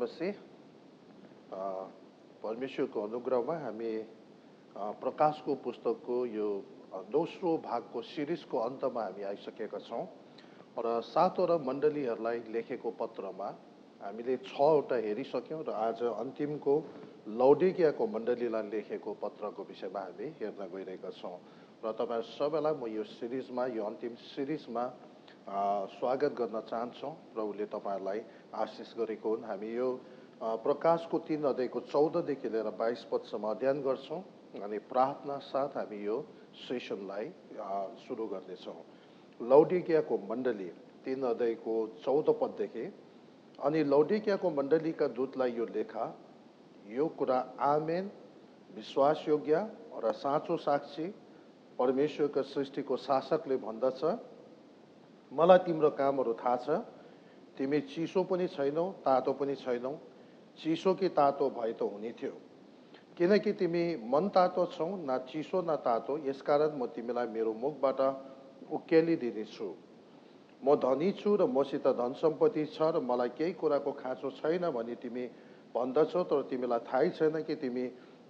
मसीह परमेश्वरको अनुग्रहमा हामी प्रकाशको पुस्तकको यो दोस्रो भागको सिरिजको अन्तमा हामी आइसकेका छौँ र सातवटा मण्डलीहरूलाई लेखेको पत्रमा हामीले 6वटा हेरिसक्यौँ र आज अन्तिमको लौडिकियाको मण्डलीलाई लेखेको पत्रको विषयमा हामी हेर्न गइरहेका छौँ र तपाईहरु सबैलाई म यो सिरिजमा यो अन्तिम सिरिजमा स्वागत गर्न चाहन्छौँ। प्रभुले तपाईहरुलाई आशिष गरेको हुन्। हामी यो प्रकाशको 3 अध्यायको 14 देखि लिएर 22 पदसम्म अध्ययन गर्छौँ अनि प्रार्थना साथ हामी यो सेसनलाई सुरु गर्नेछौँ। लौडिकियाको मण्डली 3 अध्यायको 14 पददेखि अनि लौडिकियाको मण्डलीका दूतलाई यो लेखा, यो कुरा आमेन, विश्वासयोग्य र साँचो साक्षी परमेश्वरको सृष्टिको शासकले भन्दछ, मलाई तिम्रो कामहरू थाहा छ। तिमी चिसो पनि छैनौ, तातो पनि छैनौ। चिसो कि तातो भए त हुने थियो, किनकि तिमी मन तातो छौ, न चिसो न तातो। यसकारण म तिमीलाई मेरो मुखबाट उकेलिदिनेछु। म धनी छु र मसित धन सम्पत्ति छ र मलाई केही कुराको खाँचो छैन भनी तिमी भन्दछौ, तर तिमीलाई थाहै छैन कि तिमी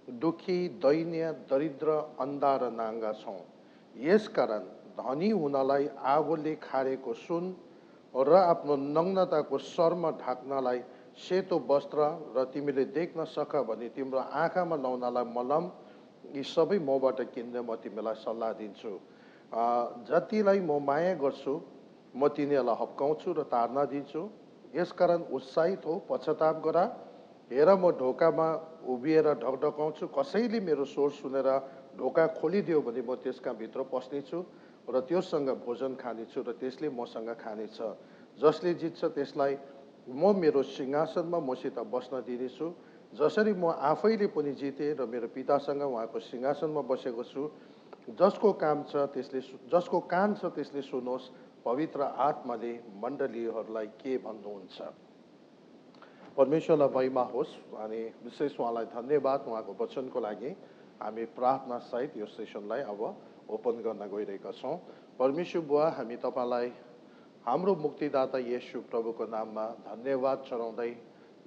दुखी, दैन्य, दरिद्र, अन्धा र नाङ्गा छौ। यसकारण धनी हुनलाई आगोले खारेको सुन र आफ्नो नग्नताको शर्म ढाक्नलाई सेतो वस्त्र र तिमीले देख्न सक भने तिम्रो आँखामा लाउनलाई मलम, यी सबै मबाट किन्ने म तिमीलाई सल्लाह दिन्छु। जतिलाई म माया गर्छु म तिनीहरूलाई हप्काउँछु र तार्ना दिन्छु। यसकारण उत्साहित हो, पश्चाताप गर। हेर, म ढोकामा उभिएर ढकढकाउँछु। कसैले मेरो स्वर सुनेर ढोका खोलिदियो भने म त्यसका भित्र पस्नेछु र त्योसँग भोजन खानेछु र त्यसले मसँग खानेछ। जसले जित्छ त्यसलाई म मेरो सिंहासनमा मसित बस्न दिनेछु, जसरी म आफैले पनि जिते र मेरो पितासँग उहाँको सिंहासनमा बसेको छु। जसको कान छ त्यसले सुनोस्, पवित्र आत्माले मण्डलीहरूलाई के भन्नुहुन्छ। परमेश्वरलाई महिमा होस् अनि विशेष उहाँलाई धन्यवाद उहाँको वचनको लागि। हामी प्रार्थना सहित यो सेसनलाई अब ओपन गर्न गइरहेका छौँ। परमेश्वर बुवा, हामी तपाईलाई हाम्रो मुक्तिदाता येशू प्रभुको नाममा धन्यवाद चढाउँदै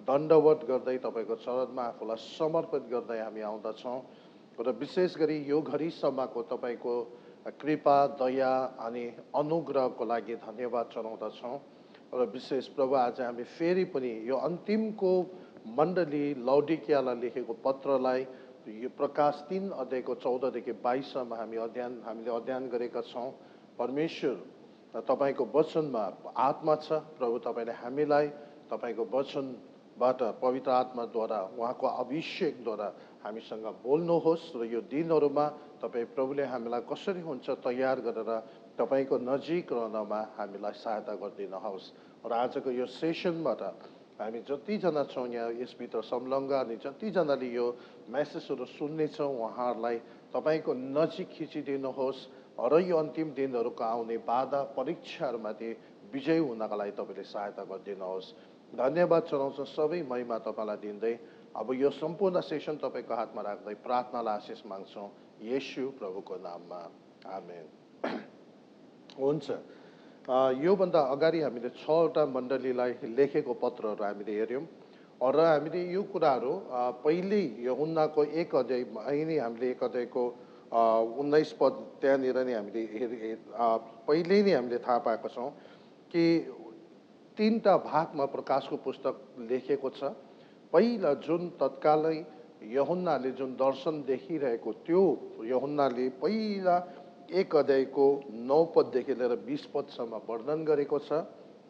दण्डवत गर्दै तपाईको चरणमा आफूलाई समर्पित गर्दै हामी आउँदछौँ र विशेष गरी यो घडीसम्मको तपाईको कृपा, दया अनि अनुग्रहको लागि धन्यवाद चढाउँदछौँ र विशेष प्रभु आज हामी फेरि पनि यो अन्तिमको मण्डली लौडिकियालाई लेखेको पत्रलाई यो प्रकाश 3 अध्यायको 14 देखि 22 सम्म हामीले अध्ययन गरेका छौँ। परमेश्वर, तपाईको वचनमा आत्मा छ। प्रभु, तपाईले हामीलाई तपाईको वचनबाट पवित्र आत्माद्वारा उहाँको अभिषेकद्वारा हामीसँग बोल्नुहोस् र यो दिनहरूमा तपाईँ प्रभुले हामीलाई कसरी हुन्छ तयार गरेर तपाईको नजिक रहनमा हामीलाई सहायता गरिदिनुहोस्। र आजको यो सेसनबाट हामी जतिजना छौँ यहाँ यसभित्र संलग्न अनि जतिजनाले यो मेसेजहरू सुन्नेछौँ उहाँहरूलाई तपाईको नजिक खिचिदिनुहोस् र यो अन्तिम दिनहरूको आउने बाधा परीक्षाहरूमाथि विजय हुनका लागि तपाईँले सहायता गरिदिनुहोस्। धन्यवाद चढाउँछौँ, सबै महिमा तपाईँलाई दिँदै अब यो सम्पूर्ण सेसन तपाईँको हातमा राख्दै प्रार्थनालाई आशिष माग्छौँ येशू प्रभुको नाममा, आमेन। हुन्छ, योभन्दा अगाडि हामीले 6वटा मण्डलीलाई लेखेको पत्रहरू हामीले हेऱ्यौँ र हामीले यो कुराहरू पहिल्यै यूहन्नाको 1 अध्यायमा नै हामीले 1 अध्यायको 19 पद त्यहाँनिर नै हामीले पहिल्यै नै हामीले थाहा पाएका छौँ कि 3टा भागमा प्रकाशको पुस्तक लेखेको छ। पहिला जुन तत्कालै यूहन्नाले जुन दर्शन देखिरहेको त्यो यूहन्नाले पहिला 1 अध्यायको 9 पददेखि लिएर 20 पदसम्म वर्णन गरेको छ।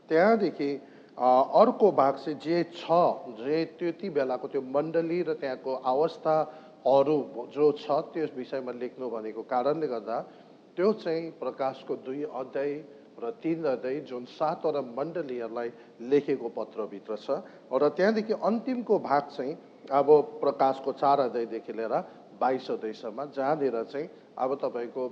त्यहाँदेखि अर्को भाग चाहिँ जे त्यति बेलाको त्यो मण्डली र त्यहाँको अवस्थाहरू जो छ त्यो विषयमा लेख्नु भनेको कारणले गर्दा त्यो चाहिँ प्रकाशको 2 अध्याय र 3 अध्याय जुन 7वटा मण्डलीहरूलाई लेखेको पत्रभित्र छ र त्यहाँदेखि अन्तिमको भाग चाहिँ अब प्रकाशको 4 अध्यायदेखि लिएर 22 अध्यायसम्म, जहाँनिर चाहिँ अब तपाईँको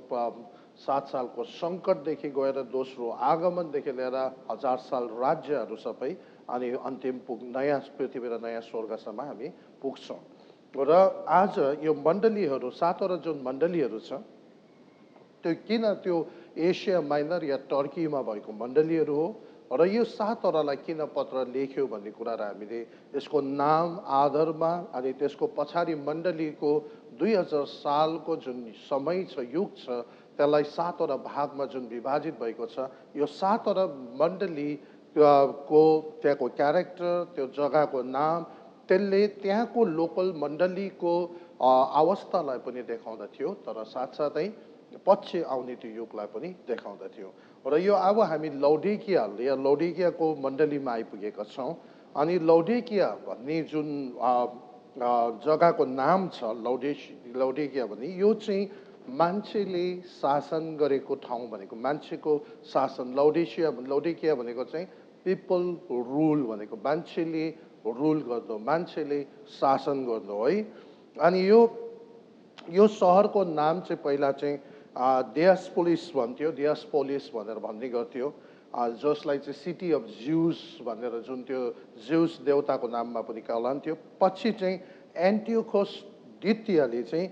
7 सालको सङ्कटदेखि गएर दोस्रो आगमनदेखि लिएर 1000 साल राज्यहरू सबै अनि अन्तिम नयाँ पृथ्वी र नयाँ स्वर्गसम्म हामी पुग्छौँ। र आज यो मण्डलीहरू 7वटा जुन मण्डलीहरू छ त्यो किन त्यो एसिया माइनर या टर्कीमा भएको मण्डलीहरू हो र यो 7 वटालाई किन पत्र लेख्यो भन्ने कुरालाई हामीले यसको नाम आधारमा अनि त्यसको पछाडि मण्डलीको 2000 सालको जुन समय छ, युग छ, त्यसलाई 7 वटा भागमा जुन विभाजित भएको छ, यो 7 वटा मण्डली को त्यहाँको क्यारेक्टर, त्यो जग्गाको नाम, त्यसले त्यहाँको लोकल मण्डलीको अवस्थालाई पनि देखाउँदथ्यो, तर साथसाथै पछि आउने त्यो युगलाई पनि देखाउँदथ्यो। र यो अब हामी लौडिकियाको मण्डलीमा आइपुगेका छौँ। अनि लौडिकिया भन्ने जुन जग्गाको नाम छ, लौडिकिया भन्ने, यो चाहिँ मान्छेले शासन गरेको ठाउँ भनेको, मान्छेको शासन। लौडिकिया भनेको चाहिँ पिपल रुल भनेको, मान्छेले रुल गर्दो, मान्छेले शासन गर्दो है। अनि यो सहरको नाम चाहिँ पहिला चाहिँ दियास्पोलिस भन्थ्यो, दियास्पोलिस भनेर भन्ने गर्थ्यो, जसलाई चाहिँ सिटी अफ ज्यूस भनेर, जुन त्यो ज्यूस देवताको नाममा पनि कहलान्थ्यो। पछि चाहिँ एन्टियोखस द्वितीयले चाहिँ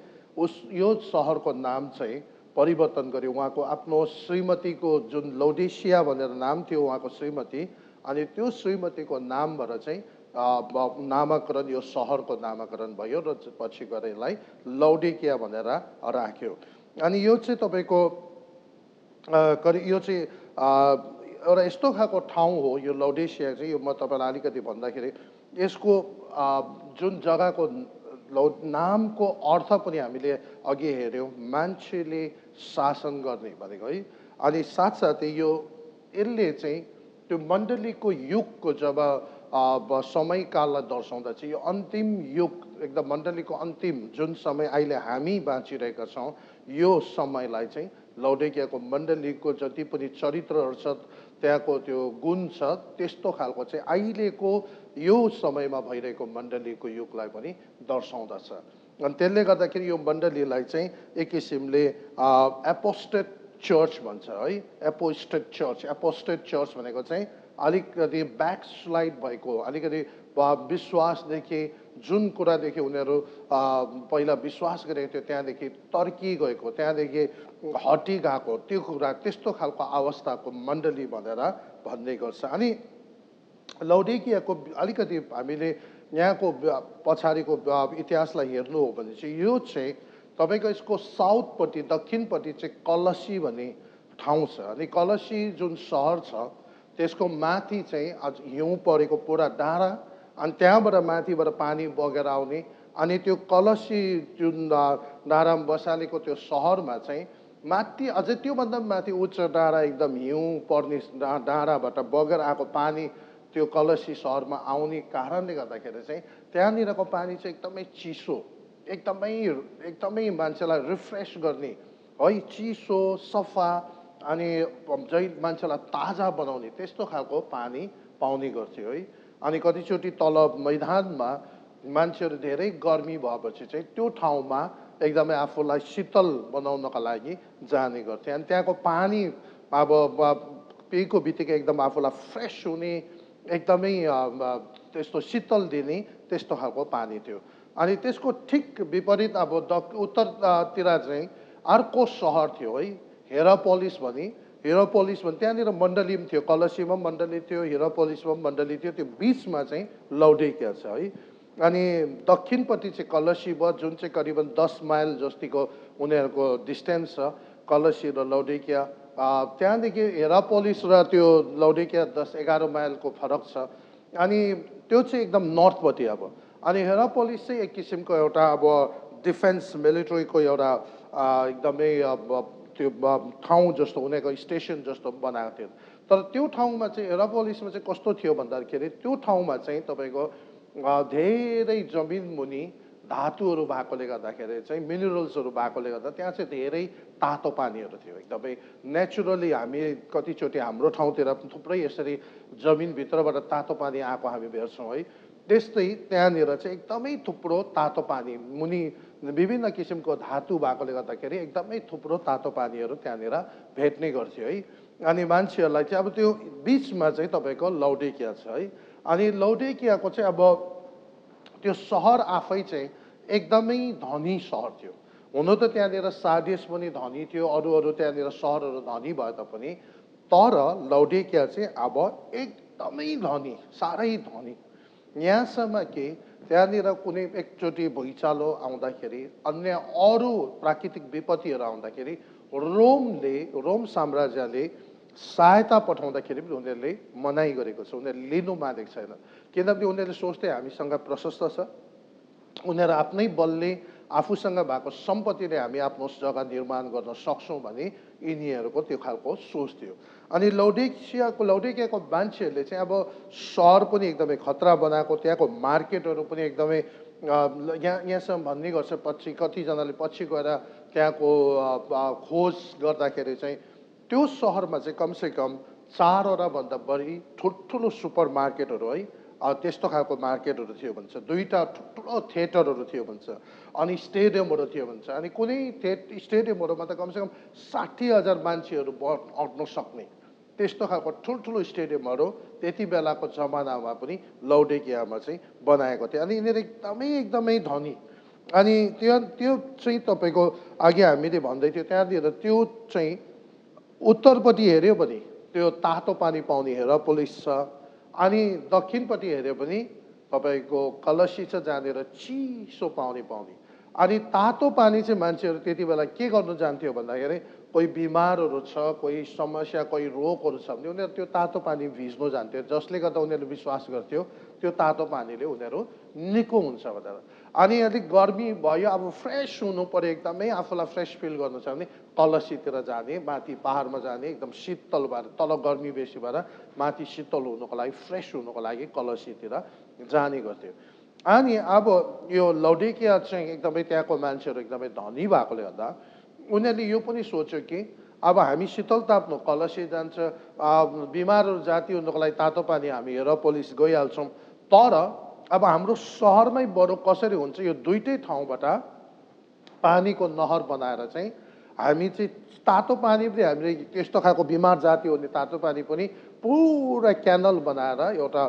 यो सहरको नाम चाहिँ परिवर्तन गर्यो। उहाँको आफ्नो श्रीमतीको जुन लौडिसिया भनेर नाम थियो उहाँको श्रीमती, अनि त्यो श्रीमतीको नामबाट चाहिँ नामकरण, यो सहरको नामकरण भयो र पछि गएर यसलाई लौडिकिया भनेर राख्यो। अनि यो चाहिँ तपाईँको यो चाहिँ एउटा यस्तो खालको ठाउँ हो यो लौडिसिया चाहिँ। यो म तपाईँलाई अलिकति भन्दाखेरि यसको जुन जग्गाको नामको अर्थ पनि हामीले अघि हेऱ्यौँ, मान्छेले शासन गर्ने भनेको है। अनि साथसाथै यसले चाहिँ त्यो मण्डलीको युगको जब समयकाललाई दर्शाउँदा चाहिँ यो अन्तिम युग, एकदम मण्डलीको अन्तिम जुन समय अहिले हामी बाँचिरहेका छौँ, यो समयलाई चाहिँ लौडिकियाको मण्डलीको जति पनि चरित्रहरू छ, त्यहाँको त्यो गुण छ, त्यस्तो खालको चाहिँ अहिलेको यो समयमा भइरहेको मण्डलीको युगलाई पनि दर्शाउँदछ। अनि त्यसले गर्दाखेरि यो मण्डलीलाई चाहिँ एक किसिमले एपोस्टेट चर्च भन्छ है। एपोस्टेट चर्च भनेको चाहिँ अलिकति ब्याकस्लाइड भएको, अलिकति विश्वासदेखि, जुन कुरादेखि उनीहरू पहिला विश्वास गरेको थियो त्यहाँदेखि तर्की गएको, त्यहाँदेखि हटी गएको, त्यो कुरा, त्यस्तो खालको अवस्थाको मण्डली भनेर भन्ने गर्छ। अनि लौडिकियाको अलिकति हामीले यहाँको पछाडिको इतिहासलाई हेर्नु हो भने चाहिँ यो चाहिँ तपाईँको यसको साउथपट्टि, दक्षिणपट्टि चाहिँ कलसी भन्ने ठाउँ छ। अनि कलसी जुन सहर छ त्यसको माथि चाहिँ अझ हिउँ परेको पुरा डाँडा, अनि त्यहाँबाट माथिबाट पानी बगेर आउने। अनि त्यो कलसी जुन डाँडामा बसालेको त्यो सहरमा चाहिँ माथि, अझै त्योभन्दा माथि उच्च डाँडा, एकदम हिउँ पर्ने डाँडाबाट बगेर आएको पानी त्यो कलसी सहरमा आउने कारणले गर्दाखेरि चाहिँ त्यहाँनिरको पानी चाहिँ एकदमै चिसो, एकदमै मान्छेलाई रिफ्रेस गर्ने है, चिसो, सफा, अनि मान्छेलाई ताजा बनाउने त्यस्तो खालको पानी पाउने गर्थ्यो है। अनि कतिचोटि तल मैदानमा मान्छेहरू धेरै गर्मी भएपछि चाहिँ त्यो ठाउँमा एकदमै आफूलाई शीतल बनाउनका लागि जाने गर्थे। अनि त्यहाँको पानी अब पिएको बित्तिकै एकदम आफूलाई फ्रेस हुने, एकदमै त्यस्तो शीतल दिने त्यस्तो खालको पानी थियो। अनि त्यसको ठिक विपरीत अब उत्तरतिर चाहिँ अर्को सहर थियो है, हेरापोलिस भने त्यहाँनिर मण्डली पनि थियो, कलसीमा मण्डली थियो, हेरापोलिसमा मण्डली थियो, त्यो बिचमा चाहिँ लौडिकिया छ है। अनि दक्षिणपट्टि चाहिँ कलसी भयो, जुन चाहिँ करिबन 10 माइल जतिको उनीहरूको डिस्टेन्स छ, कलसी र लौडिकिया। त्यहाँदेखि हेरापोलिस र त्यो लौडिकिया 10-11 माइलको फरक छ। अनि त्यो चाहिँ एकदम नर्थपट्टि अब। अनि हेरापोलिस चाहिँ एक किसिमको एउटा अब डिफेन्स मिलिट्रीको एउटा एकदमै त्यो ठाउँ जस्तो, उनीहरूको स्टेसन जस्तो बनाएको थियो। तर त्यो ठाउँमा चाहिँ, हेरापोलिसमा चाहिँ कस्तो थियो भन्दाखेरि त्यो ठाउँमा चाहिँ तपाईँको धेरै जमिन मुनि धातुहरू भएकोले गर्दाखेरि चाहिँ, मिनरल्सहरू भएकोले गर्दा त्यहाँ चाहिँ धेरै तातो पानीहरू थियो। एकदमै नेचुरली हामी कतिचोटि हाम्रो ठाउँतिर थुप्रै यसरी जमिनभित्रबाट तातो पानी आएको हामी भेट्छौँ है, त्यस्तै त्यहाँनिर चाहिँ एकदमै थुप्रो तातो पानी, मुनि विभिन्न किसिमको धातु भएकोले गर्दाखेरि एकदमै थुप्रो तातो पानीहरू त्यहाँनिर भेट्ने गर्थ्यो है। अनि मान्छेहरूलाई चाहिँ अब त्यो बिचमा चाहिँ तपाईँको लौडिकिया छ है। अनि लौडिकियाको चाहिँ अब त्यो सहर आफै चाहिँ एकदमै धनी सहर थियो। हुन त त्यहाँनिर सार्डिस पनि धनी थियो, अरू त्यहाँनिर सहरहरू धनी भए तापनि तर लौडेकिया चाहिँ अब एकदमै धनी, साह्रै धनी। यहाँसम्म कि त्यहाँनिर कुनै एकचोटि भुइँचालो आउँदाखेरि, अन्य अरू प्राकृतिक विपत्तिहरू आउँदाखेरि रोम साम्राज्यले सहायता पठाउँदाखेरि पनि उनीहरूले मनाइ गरेको छ, उनीहरूले लिनु मानेको छैन। किनभने उनीहरूले सोच्थे हामीसँग प्रशस्त छ, उनीहरू आफ्नै बलले आफूसँग भएको सम्पत्तिले हामी आफ्नो जग्गा निर्माण गर्न सक्छौँ भने यिनीहरूको त्यो खालको सोच थियो। अनि लौडेकियाको मान्छेहरूले चाहिँ अब सहर पनि एकदमै खतरा बनाएको, त्यहाँको मार्केटहरू पनि एकदमै यहाँसम्म भन्ने गर्छ, कतिजनाले पछि गएर त्यहाँको खोज गर्दाखेरि चाहिँ त्यो सहरमा चाहिँ कमसेकम 4वटा भन्दा बढी ठुल्ठुलो सुपर मार्केटहरू है त्यस्तो खालको मार्केटहरू थियो भन्छ, 2टा ठुल्ठुलो थिएटरहरू थियो भन्छ, अनि स्टेडियमहरू थियो भन्छ। अनि कुनै स्टेडियमहरूमा त कमसेकम 60,000 मान्छेहरू अट्न सक्ने त्यस्तो खालको ठुल्ठुलो स्टेडियमहरू त्यति बेलाको जमानामा पनि लौडेकियामा चाहिँ बनाएको थियो। अनि यिनीहरू एकदमै धनी। अनि त्यो चाहिँ तपाईँको अघि हामीले भन्दै थियो, त्यहाँनिर त्यो चाहिँ उत्तरपट्टि हेऱ्यो भने त्यो तातो पानी पाउने हिरापोलिस छ, अनि दक्षिणपट्टि हेऱ्यो भने तपाईँको कलसी छ जहाँनिर चिसो पानी पाउने। अनि तातो पानी चाहिँ मान्छेहरू त्यति बेला के गर्नु जान्थ्यो भन्दाखेरि कोही बिमारहरू छ, कोही समस्या, कोही रोगहरू छ भने उनीहरू त्यो तातो पानी भिज्नु जान्थ्यो, जसले गर्दा उनीहरूले विश्वास गर्थ्यो त्यो तातो पानीले उनीहरू निको हुन्छ भनेर। अनि अलिक गर्मी भयो, अब फ्रेस हुनु पऱ्यो, एकदमै आफूलाई फ्रेस फिल गर्नु छ भने कलसीतिर जाने, माथि पाहाडमा जाने, एकदम शीतल भएर, तल गर्मी बेसी भएर माथि शीतल हुनुको लागि, फ्रेस हुनुको लागि कलसीतिर जाने गर्थ्यो। अनि अब यो लौडेकिया चाहिँ एकदमै त्यहाँको मान्छेहरू एकदमै धनी भएकोले गर्दा उनीहरूले यो पनि सोच्यो कि अब हामी शीतल ताप्नु कलसी जान्छ, बिमारहरू जाति हुनुको लागि तातो पानी हामी हिरापोलिस गइहाल्छौँ, तर अब हाम्रो सहरमै बरु कसरी हुन्छ, यो 2टै ठाउँबाट पानीको नहर बनाएर चाहिँ हामी चाहिँ तातो पानी पनि हामीले त्यस्तो खालको बिमार जाति हुने तातो पानी पनि पुरा क्यानल बनाएर एउटा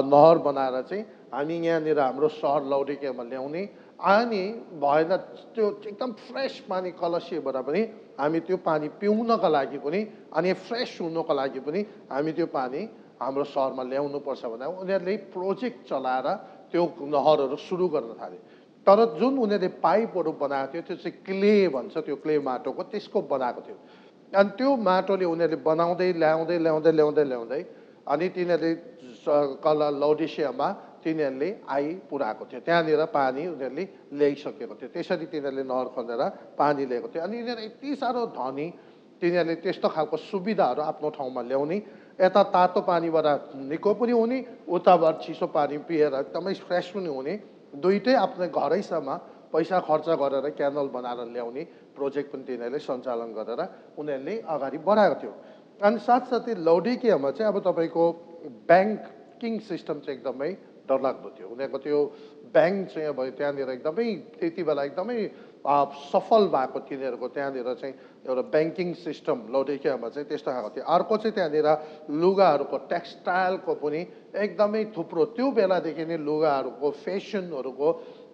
नहर बनाएर चाहिँ हामी यहाँनिर हाम्रो सहर लौडेकियामा ल्याउने। अनि भएन त्यो एकदम फ्रेस पानी कलसीबाट पनि हामी त्यो पानी पिउनका लागि पनि अनि फ्रेस हुनको लागि पनि हामी त्यो पानी हाम्रो सहरमा ल्याउनुपर्छ भनेर उनीहरूले प्रोजेक्ट चलाएर त्यो नहरहरू सुरु गर्न थाले। तर जुन उनीहरूले पाइपहरू बनाएको थियो त्यो चाहिँ क्ले भन्छ, त्यो क्ले माटोको त्यसको बनाएको थियो। अनि त्यो माटोले उनीहरूले बनाउँदै ल्याउँदै अनि तिनीहरूले लौडेकियामा तिनीहरूले आइपुऱ्याएको थियो, त्यहाँनिर पानी उनीहरूले ल्याइसकेको थियो, त्यसरी तिनीहरूले नहर खनेर पानी ल्याएको थियो। अनि यिनीहरू यति साह्रो धनी, तिनीहरूले त्यस्तो खालको सुविधाहरू आफ्नो ठाउँमा ल्याउने, यता तातो पानीबाट निको पनि हुने, उताबाट चिसो पानी पिएर एकदमै फ्रेस पनि हुने, 2टै आफ्नो घरैसम्म पैसा खर्च गरेर क्यानल बनाएर ल्याउने प्रोजेक्ट पनि तिनीहरूले सञ्चालन गरेर उनीहरूले अगाडि बढाएको थियो। अनि साथसाथै लौडेकियामा चाहिँ अब तपाईँको ब्याङ्किङ सिस्टम चाहिँ एकदमै डरलाग्दो थियो। उनीहरूको त्यो ब्याङ्क चाहिँ अब त्यहाँनिर एकदमै त्यति बेला एकदमै सफल भएको तिनीहरूको त्यहाँनिर चाहिँ एउटा ब्याङ्किङ सिस्टम लौडेकियामा चाहिँ त्यस्तो खालको थियो। अर्को चाहिँ त्यहाँनिर लुगाहरूको टेक्सटाइलको पनि एकदमै थुप्रो, त्यो बेलादेखि नै लुगाहरूको फेसनहरूको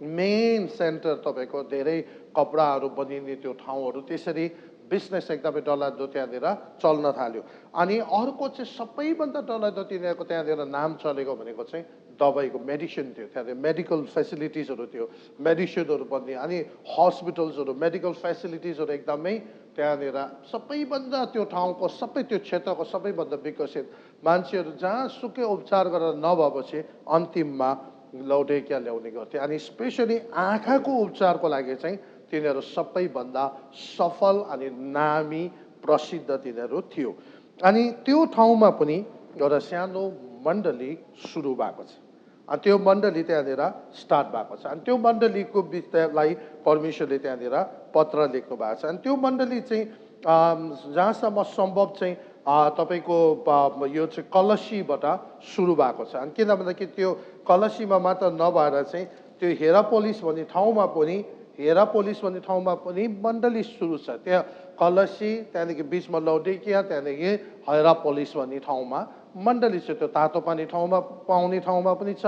मेन सेन्टर तपाईँको धेरै कपडाहरू बनिने त्यो ठाउँहरू, त्यसरी बिजनेस एकदमै डरलाग्दो त्यहाँनिर चल्न थाल्यो। अनि अर्को चाहिँ सबैभन्दा डरलाग्दो तिनीहरूको त्यहाँनिर नाम चलेको भनेको चाहिँ दबाईको मेडिसिन थियो, त्यहाँनिर मेडिकल फेसिलिटिजहरू थियो, मेडिसिनहरू बन्ने, अनि हस्पिटल्सहरू, मेडिकल फेसिलिटिजहरू एकदमै त्यहाँनिर सबैभन्दा त्यो ठाउँको सबै त्यो क्षेत्रको सबैभन्दा विकसित, मान्छेहरू जहाँसुकै उपचार गरेर नभएपछि अन्तिममा लौडेकिया ल्याउने गर्थे। अनि स्पेसली आँखाको उपचारको लागि चाहिँ तिनीहरू सबैभन्दा सफल अनि नामी प्रसिद्ध तिनीहरू थियो। अनि त्यो ठाउँमा पनि एउटा सानो मण्डली सुरु भएको छ, अनि त्यो मण्डली त्यहाँनिर स्टार्ट भएको छ। अनि त्यो मण्डलीको विषयलाई परमेश्वरले त्यहाँनिर पत्र लेख्नु भएको छ। अनि त्यो मण्डली चाहिँ जहाँसम्म सम्भव चाहिँ तपाईँको यो चाहिँ कलसीबाट सुरु भएको छ। अनि किन भन्दाखेरि त्यो कलसीमा मात्र नभएर चाहिँ त्यो हिरापोलिस भन्ने ठाउँमा पनि मण्डली सुरु छ। त्यहाँ कलसी, त्यहाँदेखि बिचमा लौडेकिया, त्यहाँदेखि हिरापोलिस भन्ने ठाउँमा मण्डली छ। त्यो तातो पानी पाउने ठाउँमा पनि छ,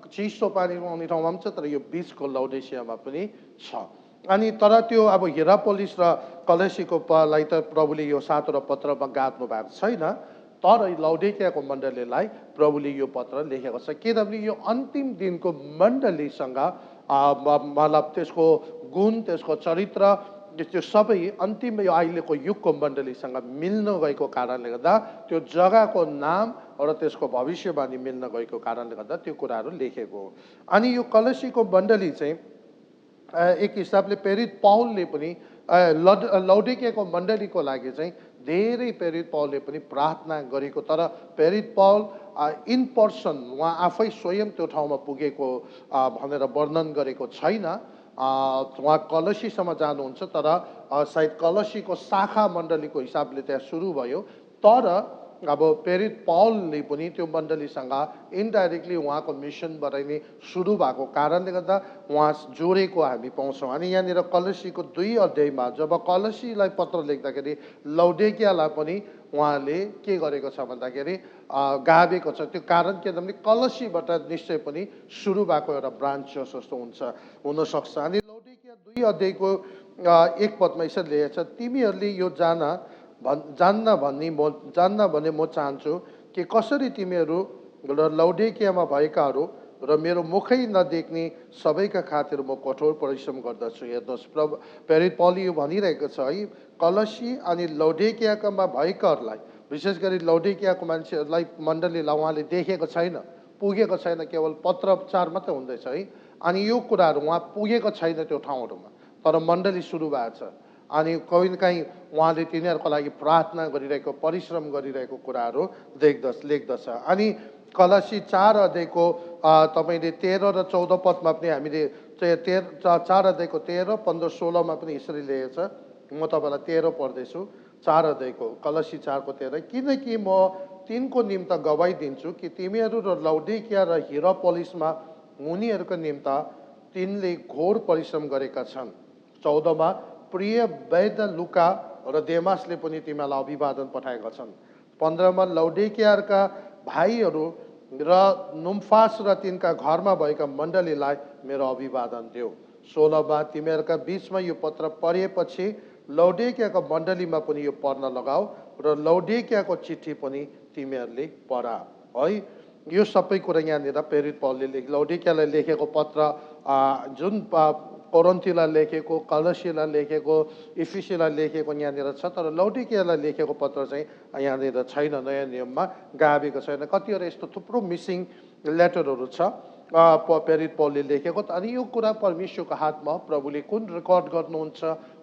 चिसो पानी पाउने ठाउँमा पनि छ, तर यो बिचको लौडेकियामा पनि छ। अनि तर त्यो अब हिरापोलिस र कलसीको लाई त प्रभुले यो 7 पत्रमा गाँच्नु भएको छैन। तर लौडिकियाको मण्डलीलाई प्रभुले यो पत्र लेखेको छ, किनभने यो अन्तिम दिनको मण्डलीसँग मतलब त्यसको गुण, त्यसको चरित्र, त्यो सबै अन्तिम यो अहिलेको युगको मण्डलीसँग मिल्न गएको कारणले गर्दा, त्यो जग्गाको नाम र त्यसको भविष्यवाणी मिल्न गएको कारणले गर्दा त्यो कुराहरू लेखेको हो। अनि यो कलसीको मण्डली चाहिँ एक हिसाबले प्रेरित पौलले पनि लौडिकियाको मण्डलीको लागि चाहिँ धेरै प्रेरित पौलले पनि प्रार्थना गरेको, तर प्रेरित पौल इन पर्सन उहाँ आफै स्वयं त्यो ठाउँमा पुगेको भनेर वर्णन गरेको छैन। उहाँ कलसीसम्म जानुहुन्छ, तर सायद कलसीको शाखा मण्डलीको हिसाबले त्यहाँ सुरु भयो। तर अब प्रेरित पौलले पनि त्यो मण्डलीसँग इन्डाइरेक्टली उहाँको मिसनबाट नै सुरु भएको कारणले गर्दा उहाँ जोडेको हामी पाउँछौँ। अनि यहाँनिर कलसीको 2 अध्यायमा जब कलसीलाई पत्र लेख्दाखेरि लौडिकियालाई पनि उहाँले के गरेको छ भन्दाखेरि गाभेको छ। त्यो कारण के भन्दाखेरि कलसीबाट निश्चय पनि सुरु भएको एउटा ब्रान्च जस्तो हुनसक्छ। अनि लौडिकिया 2 अध्यायको 1 पदमा यसरी लेखेको छ, तिमीहरूले यो जान्न भने म चाहन्छु कि कसरी तिमीहरू र लौडिकियामा भएकाहरू र मेरो मुखै नदेख्ने सबैका खातिर म कठोर परिश्रम गर्दछु। हेर्नुहोस्, प्रेरित पौलले यो भनिरहेको छ है, कलसी अनि लौडिकियामा भएकाहरूलाई, विशेष गरी लौडिकियाको मान्छेहरूलाई, मण्डलीलाई उहाँले देखेको छैन, पुगेको छैन, केवल पत्रचार मात्रै हुँदैछ है। अनि यो कुराहरू उहाँ पुगेको छैन त्यो ठाउँहरूमा, तर मण्डली सुरु भएको छ। अनि कहीँ न कहीँ उहाँले तिनीहरूको लागि प्रार्थना गरिरहेको, परिश्रम गरिरहेको कुराहरू लेख्दछ। अनि कलसी 4 अध्यायको तपाईँले 13 र 14 पदमा पनि हामीले 4 अध्यायको 13, 15, 16मा पनि यसरी लेखेको छ। म तपाईँलाई 13 पढ्दैछु, 4 अध्यायको कलसी 4 को 13, किनकि म तिनको निम्त गवाई दिन्छु कि तिमीहरू र लौडिकिया र हिरापोलिसमा उनीहरूको निम्त तिनले घोर परिश्रम गरेका छन्। 14मा प्रिय वैद्य लुका र देमासले पनि तिमीलाई अभिवादन पठाएका छन्। 15मा लौडिकियाका भाइहरू र नुम्फास र तिनका घरमा भएका मण्डलीलाई मेरो अभिवादन देऊ। 16मा तिमीहरूका बिचमा यो पत्र पढेपछि लौडिकियाको मण्डलीमा पनि यो पढ्न लगाऊ र लौडिकियाको चिठी पनि तिमीहरूले पढ है। यो सबै कुरा यहाँनिर प्रेरित पौलले लौडिकियालाई लेखेको पत्र, जुन कोरिन्थीलाई लेखेको, कलसीलाई लेखेको, इफिसीलाई लेखेको यहाँनिर छ, तर लौडिकियालाई लेखेको पत्र चाहिँ यहाँनिर छैन, नयाँ नियममा गाभेको छैन। कतिवटा यस्तो थुप्रो मिसिङ लेटरहरू छ प्रेरित पौलले लेखेको। अनि यो कुरा परमेश्वरको हातमा, प्रभुले कुन रेकर्ड गर्नुहुन्छ,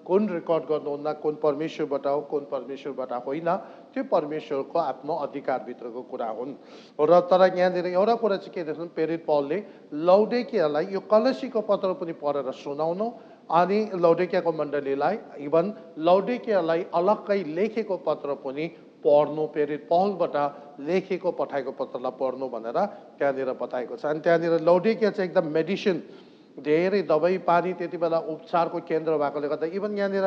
कुन रेकर्ड गर्नुहुन्न, कुन परमेश्वरबाट हो, कुन परमेश्वरबाट होइन, त्यो परमेश्वरको आफ्नो अधिकारभित्रको कुरा हुन्। र तर यहाँनिर एउटा कुरा चाहिँ के देख्छौँ, प्रेरित पौलले लौडिकियालाई यो कलसीको पत्र पनि पढेर सुनाउनु, अनि लौडिकियाको मण्डलीलाई, इभन लौडिकियालाई अलग्गै लेखेको पत्र पनि पढ्नु, प्रेरित पौलबाट लेखेको पठाएको पत्रलाई पढ्नु भनेर त्यहाँनिर बताएको छ। अनि त्यहाँनिर लौडिकिया चाहिँ एकदम मेडिसिन, धेरै दबाई पानी, त्यति बेला उपचारको केन्द्र भएकोले गर्दा इभन यहाँनिर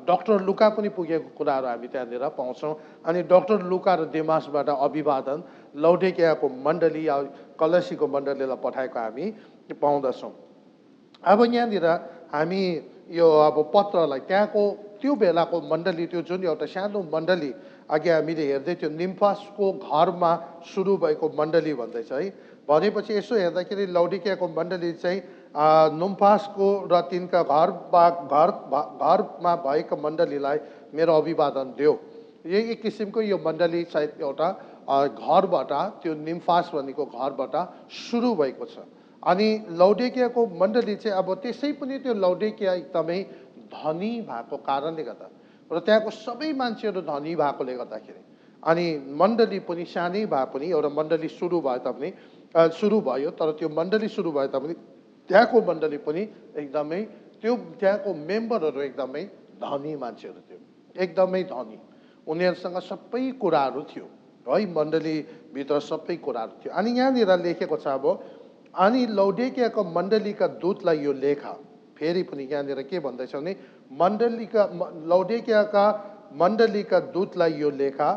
डक्टर लुका पनि पुगेको कुराहरू हामी त्यहाँनिर पाउँछौँ। अनि डक्टर लुका र देमासबाट अभिवादन लौडिकियाको मण्डली या कलसीको मण्डलीलाई पठाएको हामी पाउँदछौँ। अब यहाँनिर हामी यो अब पत्रलाई त्यहाँको त्यो बेलाको मण्डली, त्यो जुन एउटा सानो मण्डली अघि हामीले हेर्दै थियो, निम्फासको घरमा सुरु भएको मण्डली भन्दैछ है। भनेपछि यसो हेर्दाखेरि लौडिकियाको मण्डली चाहिँ नुम्फासको र तिनका घरमा भएको मण्डलीलाई मेरो अभिवादन देऊ। यही एक किसिमको यो मण्डली सायद एउटा घरबाट, त्यो निम्फास भनेको घरबाट सुरु भएको छ। अनि लौडिकियाको मण्डली चाहिँ अब त्यसै पनि त्यो लौडिकिया एकदमै धनी भएको कारणले गर्दा र त्यहाँको सबै मान्छेहरू धनी भएकोले गर्दाखेरि, अनि मण्डली पनि सानै भए पनि, एउटा मण्डली सुरु भयो, तर त्यो मण्डली सुरु भए तापनि त्यहाँको मण्डली पनि एकदमै, त्यो त्यहाँको मेम्बरहरू एकदमै धनी मान्छेहरू थियो, एकदमै धनी, उनीहरूसँग सबै कुराहरू थियो है, मण्डलीभित्र सबै कुराहरू थियो। अनि यहाँनिर लेखेको छ अब, अनि लौडिकियाको मण्डलीका दूतलाई यो लेखा, फेरि पनि यहाँनिर के भन्दैछ भने लौडिकियाका मण्डलीका दूतलाई यो लेखा,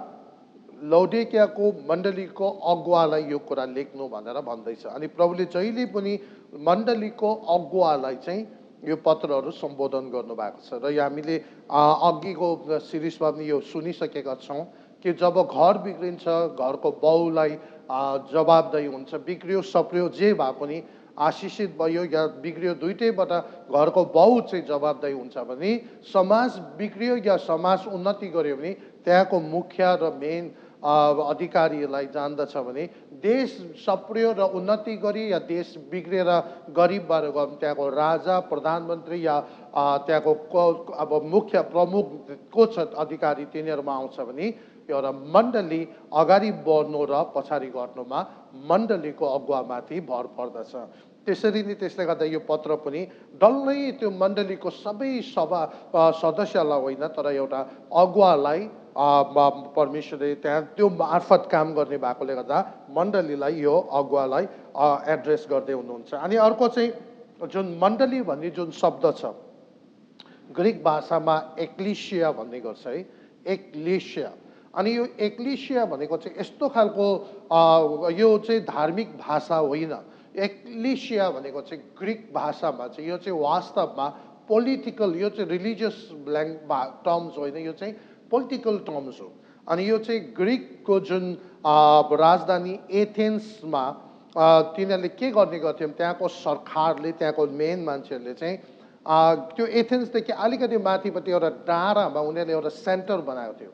लौडेकियाको मण्डलीको अगुवालाई यो कुरा लेख्नु भनेर भन्दैछ। अनि प्रभुले जहिले पनि मण्डलीको अगुवालाई चाहिँ यो पत्रहरू सम्बोधन गर्नुभएको छ। र यो हामीले अघिको सिरिजमा पनि यो सुनिसकेका छौँ कि जब घर बिग्रिन्छ, घरको बाउलाई जवाबदेही हुन्छ, बिग्रियो सप्रियो जे भए पनि, आशिषित भयो या बिग्रियो, दुइटैबाट घरको बाउ चाहिँ जवाबदेही हुन्छ भने, समाज बिग्रियो या समाज उन्नति गर्यो भने त्यहाँको मुखिया र मेन अधिकारीलाई जान्दछ भने, देश सप्रियो र उन्नति गरी या देश बिग्रेर गरिब भएर गयो भने त्यहाँको राजा, प्रधानमन्त्री या त्यहाँको अब मुख्य प्रमुख को छ अधिकारी तिनीहरूमा आउँछ भने एउटा मण्डली अगाडि बढ्नु र पछाडि गर्नुमा मण्डलीको अगुवामाथि भर पर्दछ। त्यसरी नै त्यसले गर्दा यो पत्र पनि डल्लै त्यो मण्डलीको सबै सदस्यलाई होइन, तर एउटा अगुवालाई परमेश्वरले त्यहाँ त्यो मार्फत काम गर्ने भएकोले गर्दा मण्डलीलाई यो अगुवालाई एड्रेस गर्दै हुनुहुन्छ। अनि अर्को चाहिँ जुन मण्डली भन्ने जुन शब्द छ, ग्रिक भाषामा एक्लिसिया भन्ने गर्छ है, एक्लिसिया। अनि यो एक्लिसिया भनेको चाहिँ यस्तो खालको यो चाहिँ धार्मिक भाषा होइन। एक्लिसिया भनेको चाहिँ ग्रिक भाषामा चाहिँ यो चाहिँ वास्तवमा पोलिटिकल, यो चाहिँ रिलिजियस टर्म्स होइन, यो चाहिँ पोलिटिकल टर्म्स हो। अनि यो चाहिँ ग्रिकको जुन राजधानी एथेन्समा तिनीहरूले के गर्ने गर्थ्यो, त्यहाँको सरकारले, त्यहाँको मेन मान्छेहरूले चाहिँ त्यो एथेन्सदेखि अलिकति माथिपट्टि एउटा डाँडामा उनीहरूले एउटा सेन्टर बनाएको थियो।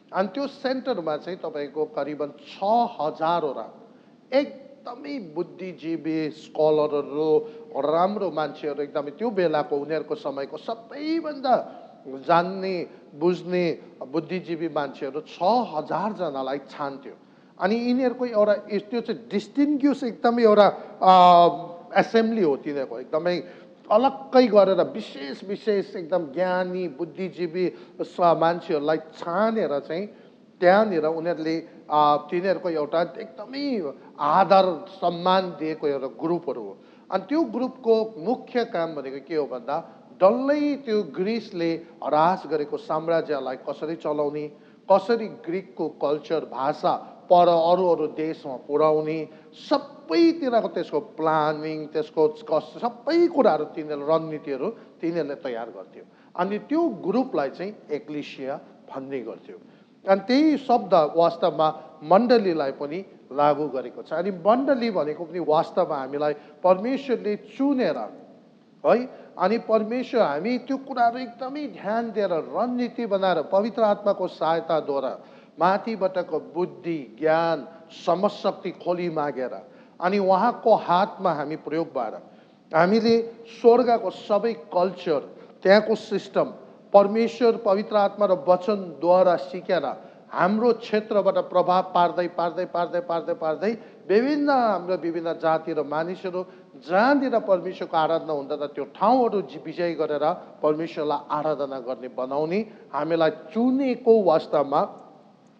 अनि त्यो सेन्टरमा चाहिँ तपाईँको करिबन 6000वटा एकदमै बुद्धिजीवी स्कलरहरू, राम्रो मान्छेहरू, एकदमै त्यो बेलाको उनीहरूको समयको सबैभन्दा जान्ने बुझ्ने बुद्धिजीवी मान्छेहरू 6000 जनालाई छान्थ्यो। अनि यिनीहरूको एउटा त्यो चाहिँ डिस्टिङ्ग्युस एकदमै एउटा एसेम्ब्ली हो तिनीहरूको, एकदमै अलग्गै गरेर विशेष विशेष एकदम ज्ञानी बुद्धिजीवी मान्छेहरूलाई छानेर चाहिँ त्यहाँनिर उनीहरूले तिनीहरूको एउटा एकदमै आदर सम्मान दिएको एउटा ग्रुपहरू हो। अनि त्यो ग्रुपको मुख्य काम भनेको के हो भन्दा, डल्लै त्यो ग्रिसले ह्रास गरेको साम्राज्यलाई कसरी चलाउने, कसरी ग्रिकको कल्चर भाषा पर अरू देशमा पुर्याउने, सबैतिरको त्यसको प्लानिङ, त्यसको सबै कुराहरू तिनीहरूले रणनीतिहरू तिनीहरूले तयार गर्थ्यो। अनि त्यो ग्रुपलाई चाहिँ एक्लिसिया भन्ने गर्थ्यो। अनि त्यही शब्द वास्तवमा मण्डलीलाई पनि लागू गरेको छ। अनि मण्डली भनेको पनि वास्तवमा हामीलाई परमेश्वरले चुनेर है, अनि परमेश्वर हामी त्यो कुराहरू एकदमै ध्यान दिएर रणनीति बनाएर पवित्र आत्माको सहायताद्वारा माथिबाटको बुद्धि, ज्ञान, समशक्ति खोली मागेर अनि उहाँको हातमा हामी प्रयोग भएर हामीले स्वर्गको सबै कल्चर, त्यहाँको सिस्टम परमेश्वर पवित्र आत्मा र वचनद्वारा सिकेर हाम्रो क्षेत्रबाट प्रभाव पार्दै पार्दै पार्दै पार्दै पार्दै विभिन्न जाति र मानिसहरू जहाँनिर परमेश्वरको आराधना हुँदैन त्यो ठाउँहरू विजय गरेर परमेश्वरलाई आराधना गर्ने बनाउने हामीलाई चुनेको वास्तवमा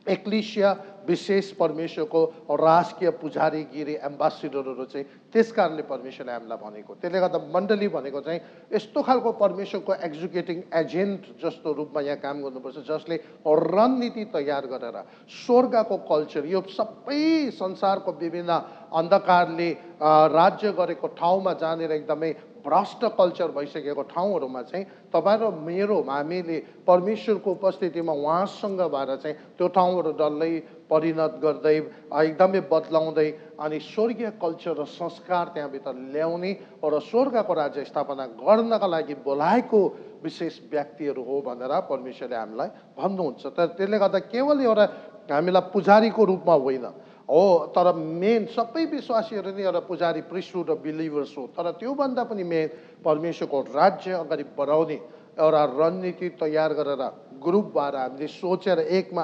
एक्लिसिया, विशेष परमेश्वरको राजकीय पुजारीगिरी एम्बासिडरहरू चाहिँ त्यस कारणले परमेश्वरले हामीलाई भनेको। त्यसले गर्दा मण्डली भनेको चाहिँ यस्तो खालको परमेश्वरको एक्जिक्युटिङ एजेन्ट जस्तो रूपमा यहाँ काम गर्नुपर्छ, जसले रणनीति तयार गरेर स्वर्गको कल्चर, यो सबै संसारको विभिन्न अन्धकारले राज्य गरेको ठाउँमा जानेर एकदमै भ्रष्ट कल्चर भइसकेको ठाउँहरूमा चाहिँ तपाईँ र मेरो हामीले परमेश्वरको उपस्थितिमा उहाँसँग भएर चाहिँ त्यो ठाउँहरू डल्लै परिणत गर्दै एकदमै बदलाउँदै अनि स्वर्गीय कल्चर र संस्कार त्यहाँभित्र ल्याउने र स्वर्गको राज्य स्थापना गर्नका लागि बोलाएको विशेष व्यक्तिहरू हो भनेर परमेश्वरले हामीलाई भन्नुहुन्छ। तर त्यसले गर्दा केवल एउटा हामीलाई पुजारीको रूपमा होइन हो, तर मेन सबै विश्वासीहरू नै एउटा पुजारी, प्रिस्टहुड र बिलिभर्स हो। तर त्योभन्दा पनि मेन परमेश्वरको राज्य अगाडि बढाउने एउटा रणनीति तयार गरेर ग्रुप भएर हामीले सोचेर एकमा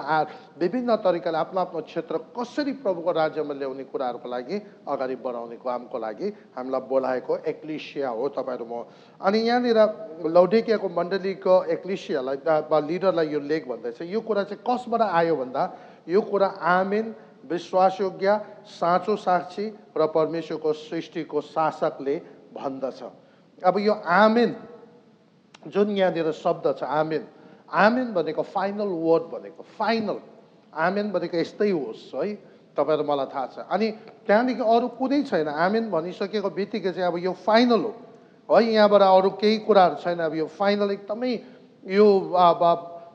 विभिन्न तरिकाले आफ्नो आफ्नो क्षेत्र कसरी प्रभुको राज्यमा ल्याउने कुराहरूको लागि अगाडि बढाउने कामको लागि हामीलाई बोलाएको एक्लिसिया हो तपाईँहरू म। अनि यहाँनिर लौडेकियाको मण्डलीको एक्लिसियालाई लिडरलाई यो लेख भन्दैछ। यो कुरा चाहिँ कसबाट आयो भन्दा, यो कुरा आमेन, विश्वासयोग्य, साँचो साक्षी र परमेश्वरको सृष्टिको शासकले भन्दछ। अब यो आमेन जुन यहाँनिर शब्द छ आमेन, आमेन भनेको फाइनल वर्ड भनेको, फाइनल आमेन भनेको यस्तै होस् है, तपाईँहरू मलाई थाहा छ। अनि त्यहाँदेखि अरू कुनै छैन, आमेन भनिसकेको बित्तिकै चाहिँ अब यो फाइनल हो है, यहाँबाट अरू केही कुराहरू छैन। अब यो फाइनल एकदमै यो अब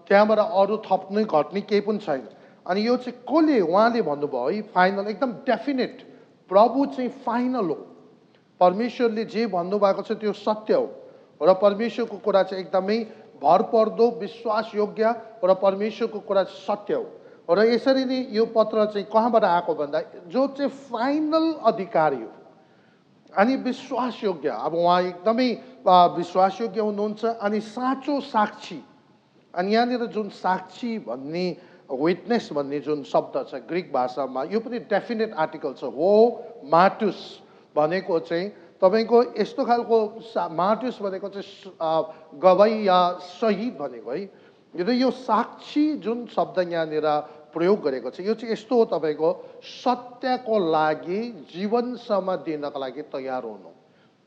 त्यहाँबाट अरू थप्ने घट्ने केही पनि छैन। अनि यो चाहिँ कसले उहाँले भन्नुभयो है, फाइनल एकदम डेफिनेट, प्रभु चाहिँ फाइनल हो। परमेश्वरले जे भन्नुभएको छ त्यो सत्य हो र परमेश्वरको कुरा चाहिँ एकदमै भरपर्दो विश्वासयोग्य र परमेश्वरको कुरा सत्य हो। र यसरी नै यो पत्र चाहिँ कहाँबाट आएको भन्दा जो चाहिँ फाइनल अधिकारी हो अनि विश्वासयोग्य, अब उहाँ एकदमै विश्वासयोग्य हुनुहुन्छ अनि साँचो साक्षी। अनि यहाँनिर जुन साक्षी भन्ने विटनेस भन्ने जुन शब्द छ ग्रिक भाषामा, यो पनि डेफिनेट आर्टिकल छ हो माटुस भनेको चाहिँ तपाईँको यस्तो खालको माटुस भनेको चाहिँ गवाई या शहीद भनेको है। र यो साक्षी जुन शब्द यहाँनिर प्रयोग गरेको छ यो चाहिँ यस्तो हो, तपाईँको सत्यको लागि जीवनसम्म दिनको लागि तयार हुनु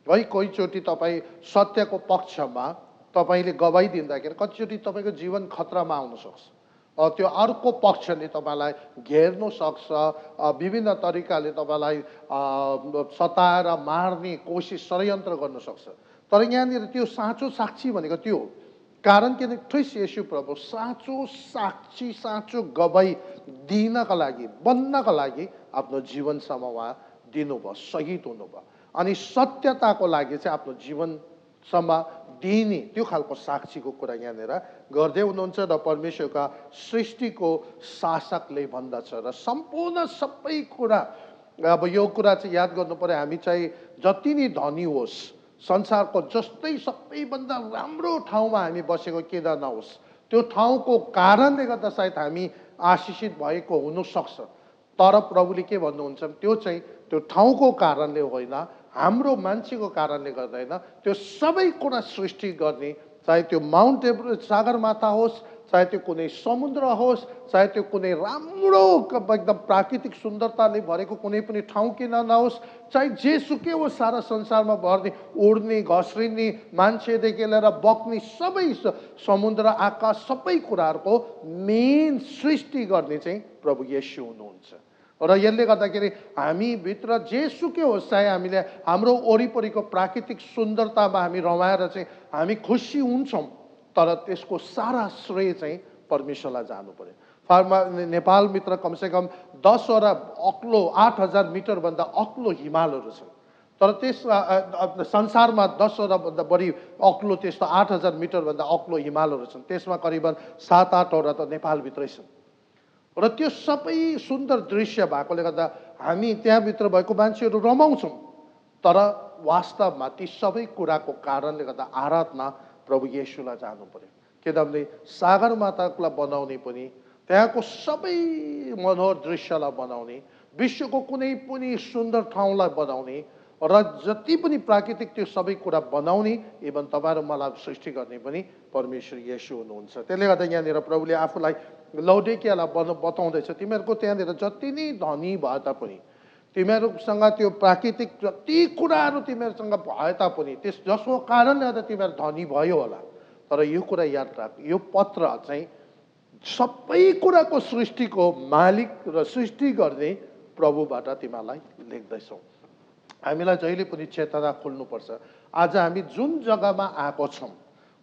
है। कहीचोटि तपाईँ सत्यको पक्षमा तपाईँले गवाई दिँदाखेरि कतिचोटि तपाईँको जीवन खतरामा आउन सक्छ। त्यो अर्को पक्षले तपाईँलाई घेर्न सक्छ, विभिन्न तरिकाले तपाईँलाई सताएर मार्ने कोसिस षड्यन्त्र गर्न सक्छ। तर यहाँनिर त्यो साँचो साक्षी भनेको त्यो हो। कारण किन ख्रीष्ट येशू प्रभु साँचो साक्षी, साँचो गवाई दिनका लागि, बन्नका लागि आफ्नो जीवनसम्म उहाँ दिनुभयो, शहीद हुनुभयो। अनि सत्यताको लागि चाहिँ आफ्नो जीवनसम्म दिने त्यो खालको साक्षीको कुरा यहाँनिर गर्दै हुनुहुन्छ। र परमेश्वरका सृष्टिको शासकले भन्दछ र सम्पूर्ण सबै कुरा, अब यो कुरा चाहिँ याद गर्नु पर्यो, हामी चाहिँ जति नै धनी होस्, संसारको जस्तै सबैभन्दा राम्रो ठाउँमा हामी बसेको किन नहोस्, त्यो ठाउँको कारणले गर्दा सायद हामी आशिषित भएको हुनसक्छ। तर प्रभुले के भन्नुहुन्छ, त्यो चाहिँ त्यो ठाउँको कारणले होइन, हाम्रो मान्छेको कारणले गर्दैन। त्यो सबै कुरा सृष्टि गर्ने, चाहे त्यो माउन्ट एभरेस्ट सगरमाथा होस्, चाहे त्यो कुनै समुद्र होस्, चाहे त्यो कुनै राम्रो एकदम प्राकृतिक सुन्दरताले भरेको कुनै पनि ठाउँ किन नहोस्, चाहे जेसुकै होस्, सारा संसारमा भर्ने उड्ने घस्रिने मान्छेदेखि लिएर बग्ने सबै समुद्र आकाश सबै कुराहरूको मेन सृष्टि गर्ने चाहिँ प्रभु येशू हुनुहुन्छ। र यसले गर्दाखेरि हामीभित्र जेसुकै होस्, चाहे हामीले हाम्रो वरिपरिको प्राकृतिक सुन्दरतामा हामी रमाएर चाहिँ हामी खुसी हुन्छौँ, तर त्यसको सारा श्रेय चाहिँ परमेश्वरलाई जानु पर्यो। नेपालभित्र कमसेकम 10वटा अग्लो 8000 मिटरभन्दा अग्लो हिमालहरू छन्। तर त्यस संसारमा 10वटा भन्दा बढी अग्लो त्यस्तो 8000 मिटरभन्दा अग्लो हिमालहरू छन्। त्यसमा करिबन 7-8वटा त नेपालभित्रै छन्। र त्यो सबै सुन्दर दृश्य भएकोले गर्दा हामी त्यहाँभित्र भएको मान्छेहरू रमाउँछौँ, तर वास्तवमा ती सबै कुराको कारणले गर्दा आराधना प्रभु येशूलाई जानु पर्यो। किनभने सगरमाथालाई बनाउने पनि, त्यहाँको सबै मनोहर दृश्यलाई बनाउने, विश्वको कुनै पनि सुन्दर ठाउँलाई बनाउने र जति पनि प्राकृतिक त्यो सबै कुरा बनाउने, इभन तपाईँहरू मलाई सृष्टि गर्ने पनि परमेश्वर येशू हुनुहुन्छ। त्यसले गर्दा यहाँनिर प्रभुले आफूलाई लौडिकियालाई बताउँदैछ, तिमीहरूको त्यहाँनिर जति नै धनी भए तापनि, तिमीहरूसँग त्यो प्राकृतिक जति कुराहरू तिमीहरूसँग भए तापनि, त्यस जसको कारणले गर्दा तिमीहरू धनी भयो होला, तर यो कुरा याद राख, यो पत्र चाहिँ सबै कुराको सृष्टिको मालिक र सृष्टि गर्ने प्रभुबाट तिमीहरूलाई लेख्दैछौ। हामीलाई जहिले पनि चेतना खोल्नुपर्छ। आज हामी जुन जग्गामा आएको छौँ